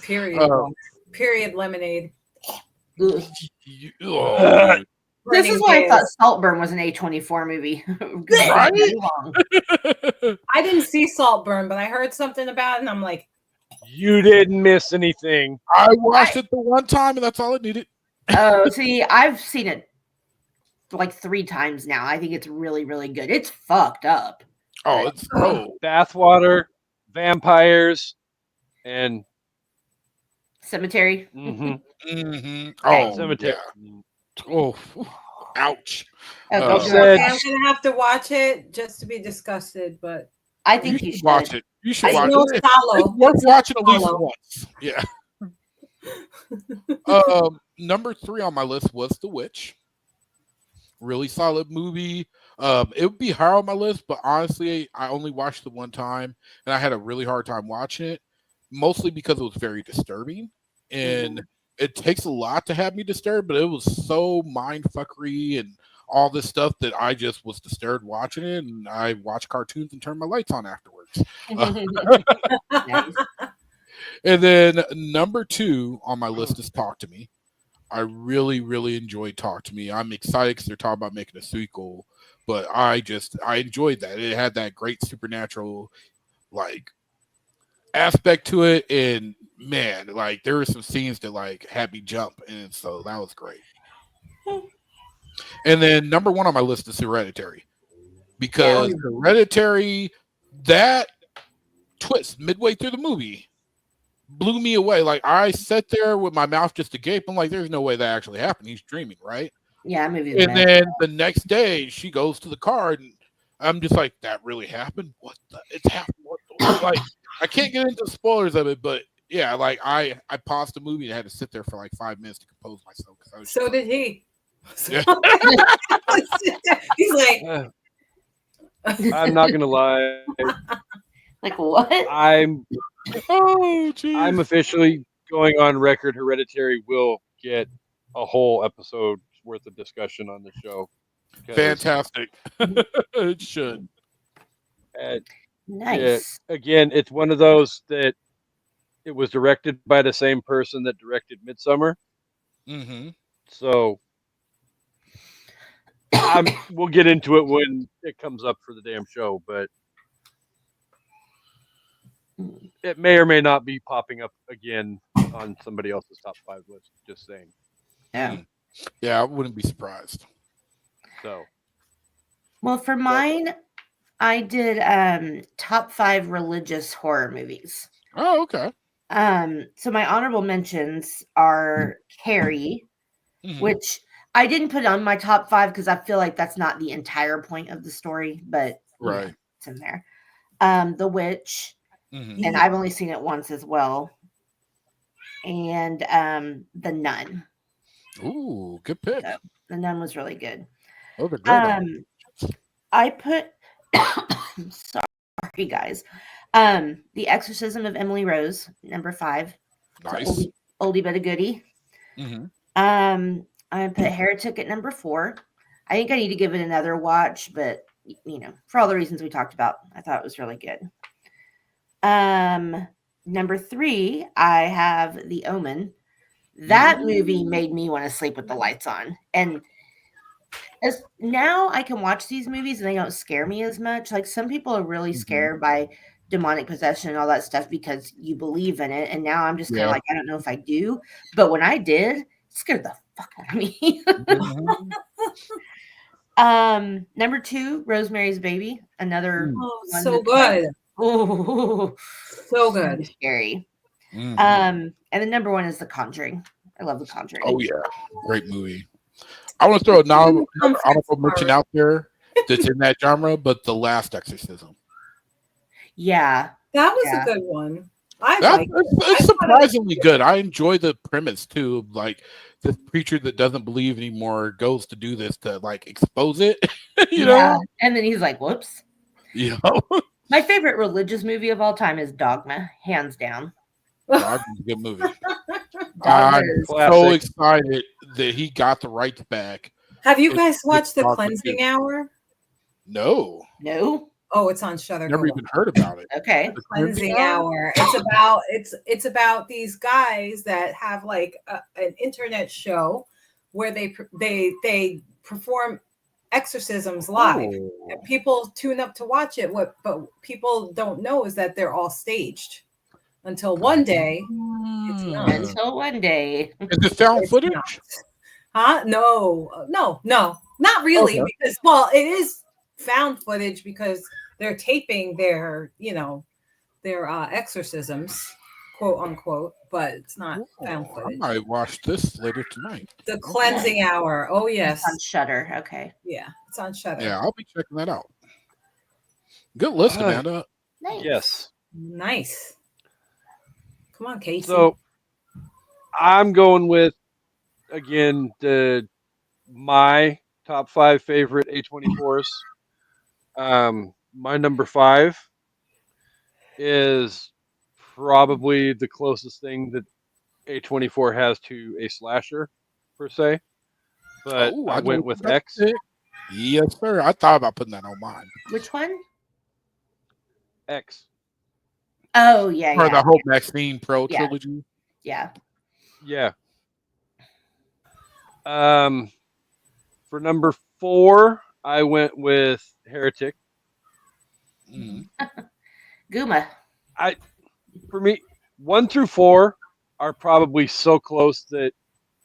Period lemonade. This Oh, is why I thought Saltburn was an A24 movie. Right? I didn't see Saltburn, but I heard something about it, and I'm like, You didn't miss anything. I watched it the one time, and that's all it needed. Oh, see, I've seen it like 3 times now. I think it's really, really good. It's fucked up. Oh, it's Bathwater, vampires, and Cemetery. Oh, cemetery. yeah. Oh, ouch. Okay, Enough good. said. I'm gonna have to watch it just to be disgusted, but I think you should should watch it. You should watch no it. follow. It's worth watching at least Follow. once. Yeah. Number 3 on my list was The Witch. Really solid movie. It would be higher on my list, but honestly, I only watched it one time, and I had a really hard time watching it, mostly because it was very disturbing, and it takes a lot to have me disturbed, but it was so mindfuckery and all this stuff that I just was disturbed watching it, and I watched cartoons and turned my lights on afterwards. Nice. And then number 2 on my list is Talk to Me. I really, really enjoyed Talk to Me. I'm excited because they're talking about making a sequel, but I enjoyed that. It had that great supernatural like aspect to it, and man, like there were some scenes that like had me jump, and so that was great. And then number 1 on my list is Hereditary, because Hereditary, that twist midway through the movie blew me away. Like I sat there with my mouth just agape. I'm like, there's no way that actually happened. He's dreaming, right? Yeah, movie. And then the next day, she goes to the card, and I'm just like, that really happened? What? It's happened? Like, I can't get into spoilers of it, but yeah, like I paused the movie and had to sit there for like 5 minutes to compose myself. So did he. Yeah. He's like, I'm not gonna lie. Like what? I'm geez. officially going on record. Hereditary will get a whole episode worth of discussion on the show. Fantastic. It should. Nice. Again, it's one of those that it was directed by the same person that directed Midsummer. Mm-hmm. So we'll get into it when it comes up for the damn show, but it may or may not be popping up again on somebody else's top 5 list. Just saying. Yeah. Yeah, I wouldn't be surprised. So, well, for mine, I did top 5 religious horror movies. Oh, okay. So my honorable mentions are Carrie, which I didn't put on my top 5 because I feel like that's not the entire point of the story, but right, it's in there. The Witch, and I've only seen it once as well, and The Nun. Ooh, good pick. So, The Nun was really good. Those are great. I put sorry guys. The Exorcism of Emily Rose, number 5. Nice. Oldie but a goodie. I put Heretic at number 4. I think I need to give it another watch, but for all the reasons we talked about, I thought it was really good. Number 3, I have The Omen. That movie made me want to sleep with the lights on. And now I can watch these movies and they don't scare me as much. Like some people are really scared by demonic possession and all that stuff because you believe in it. And now I'm just kind of like, I don't know if I do. But when I did, it scared the fuck out of me. Number 2, Rosemary's Baby. Another one so good. Oh, so good. Scary. And then number 1 is The Conjuring. I love The Conjuring. Oh yeah, great movie. I want to throw another honorable mention out there that's in that genre, but The Last Exorcism. Yeah, that was a good one. It's surprisingly good. I enjoy the premise too. Like the preacher that doesn't believe anymore goes to do this to like expose it. you know, and then he's like, "Whoops." My favorite religious movie of all time is Dogma, hands down. Dogma's a good movie. I'm so excited that he got the rights back. Have you guys watched The Cleansing Hour? No. Oh, it's on Shudder. Never even heard about it. Okay. The Cleansing Hour. It's about these guys that have like an internet show where they perform exorcisms live. And people tune up to watch it. But people don't know is that they're all staged. Until one day, it's not. Until one day. Is it found footage? Huh? No, not really. Okay. Because it is found footage because they're taping their exorcisms, quote unquote. But it's not found footage. I might watch this later tonight. The Cleansing Hour. Oh yes, it's on Shudder. Okay. Yeah, it's on Shudder. Yeah, I'll be checking that out. Good list, Amanda. Nice. Yes. Nice. Come on, Kasey. So I'm going with again my top 5 favorite A24s. My number 5 is probably the closest thing that A24 has to a slasher per se. But I went with X. Yes, sir. I thought about putting that on mine. Which one? X. Oh yeah, or the whole Maxine Pro trilogy. Yeah. For number 4, I went with Heretic. Guma. For me, 1 through 4 are probably so close that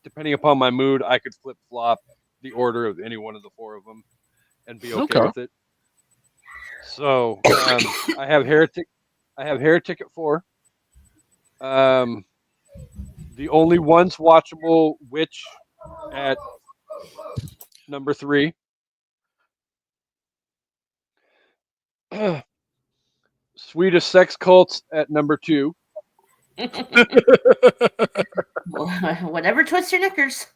depending upon my mood, I could flip flop the order of any one of the 4 of them and be okay with it. So I have Heretic. I have Heretic at 4. The only once watchable witch at number 3. Swedish sex cults at number 2. Whatever twists your knickers.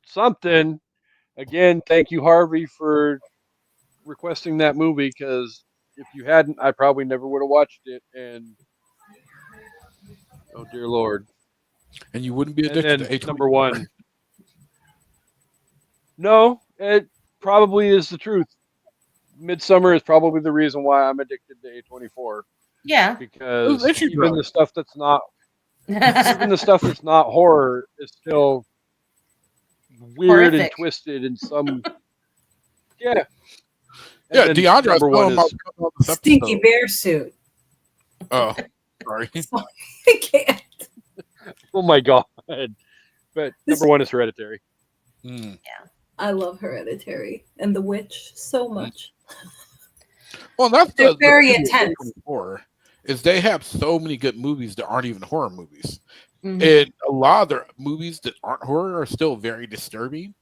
Something. Again, thank you, Harvey, for requesting that movie, because if you hadn't, I probably never would have watched it. And oh dear Lord. And you wouldn't be And addicted then to A24. number 1. No, it probably is the truth. Midsummer is probably the reason why I'm addicted to A24. Yeah. Because even the stuff that's not horror is still weird Horrific. and twisted in some. Yeah. Yeah, Deandra, number 1 is Stinky Bear Suit. Oh, sorry. I can't. Oh my God. But number 1 is Hereditary. Yeah. I love Hereditary and The Witch so much. Well, that's They're very intense. Is they have so many good movies that aren't even horror movies. Mm-hmm. And a lot of their movies that aren't horror are still very disturbing.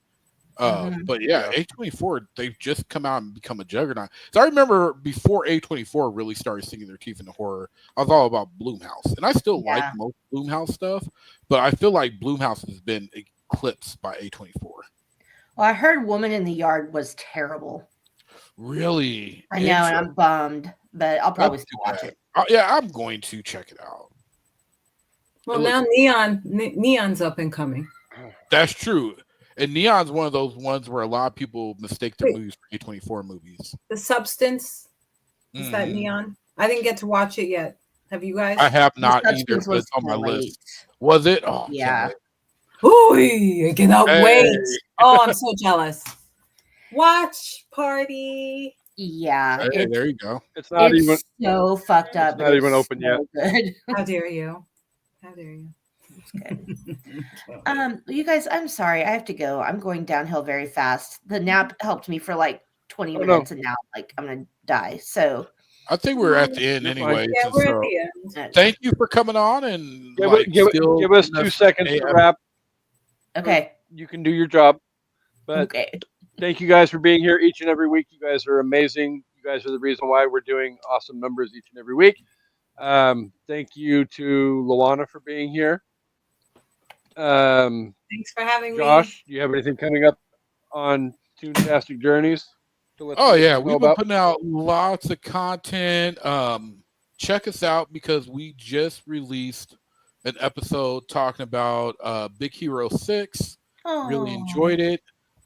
But yeah, A24, they've just come out and become a juggernaut. So I remember before A24 really started sinking their teeth into horror, I was all about Blumhouse. And I still like most Blumhouse stuff, but I feel like Blumhouse has been eclipsed by A24. Well, I heard Woman in the Yard was terrible. Really? I know, and I'm bummed, but I'll probably still watch it. Yeah, I'm going to check it out. Well, now Neon's up and coming. That's true. And Neon's one of those ones where a lot of people mistake their movies for A24 movies. The Substance? Is that Neon? I didn't get to watch it yet. Have you guys? I have not either, but it's on my list. Was it? Oh, yeah. Ooh, I cannot wait. Oh, I'm so jealous. Watch party. Yeah. Hey, there you go. It's not even so fucked up. It's not even open yet. Good. How dare you? How dare you? You guys, I'm sorry. I have to go. I'm going downhill very fast. The nap helped me for like 20 minutes, and now like I'm gonna die. So I think we're at the end anyway. Yeah, we're at the end. Thank you for coming on and give us 2 seconds to wrap. Okay. You can do your job. But thank you guys for being here each and every week. You guys are amazing. You guys are the reason why we're doing awesome numbers each and every week. Thank you to Loana for being here. Thanks for having me. Josh, do you have anything coming up on Toontastic Journeys? Oh yeah, we've been putting out lots of content. Check us out because we just released an episode talking about Big Hero 6. Really enjoyed it.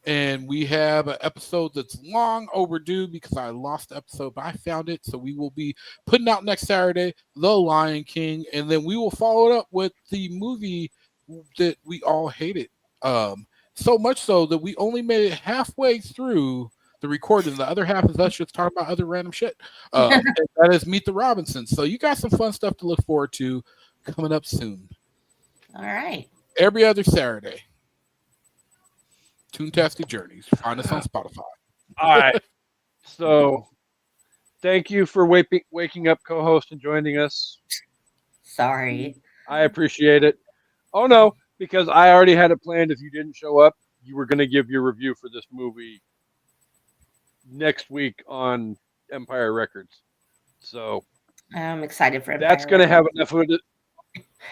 And we have an episode that's long overdue because I lost the episode, but I found it. So we will be putting out next Saturday, The Lion King. And then we will follow it up with the movie that we all hated. So much so that we only made it halfway through the recording. The other half is us just talking about other random shit. And that is Meet the Robinsons. So you got some fun stuff to look forward to coming up soon. All right. Every other Saturday. Toontastic Journeys. Find us on Spotify. All right. So, thank you for waking up, co-host, and joining us. Sorry. I appreciate it. Oh, no, because I already had it planned. If you didn't show up, you were going to give your review for this movie next week on Empire Records. So, I'm excited for Empire that's going to have enough of it.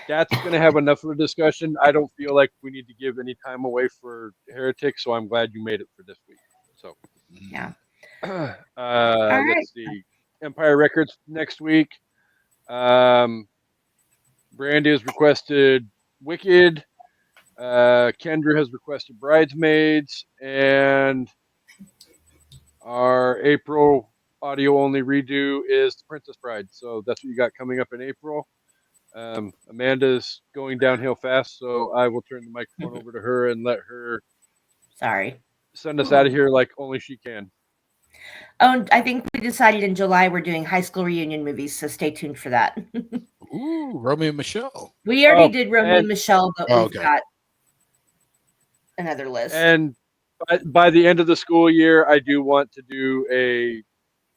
That's going to have enough of a discussion. I don't feel like we need to give any time away for Heretic, so I'm glad you made it for this week. So, yeah. Let's see. Empire Records next week. Brandy has requested Wicked. Kendra has requested Bridesmaids. And our April audio-only redo is The Princess Bride. So that's what you got coming up in April. Amanda's going downhill fast, so I will turn the microphone over to her and let her send us out of here like only she can. Oh, I think we decided in July we're doing high school reunion movies, so stay tuned for that. Ooh, Romeo and Michelle. We already did Romeo and Michelle, but we've got another list. And by the end of the school year, I do want to do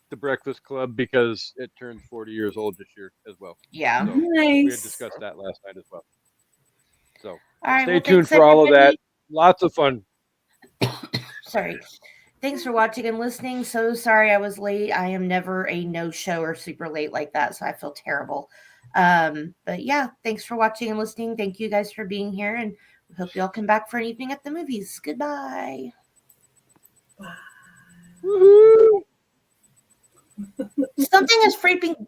The Breakfast Club because it turns 40 years old this year as well. Yeah. So Nice. we had discussed that last night as well. So All right, stay well, tuned thanks, for all of that. everybody. Lots of fun. Sorry. Thanks for watching and listening. So sorry I was late. I am never a no-show or super late like that, so I feel terrible. But yeah, thanks for watching and listening. Thank you guys for being here, and we hope you all come back for an evening at the movies. Goodbye. Woohoo! Something is freaking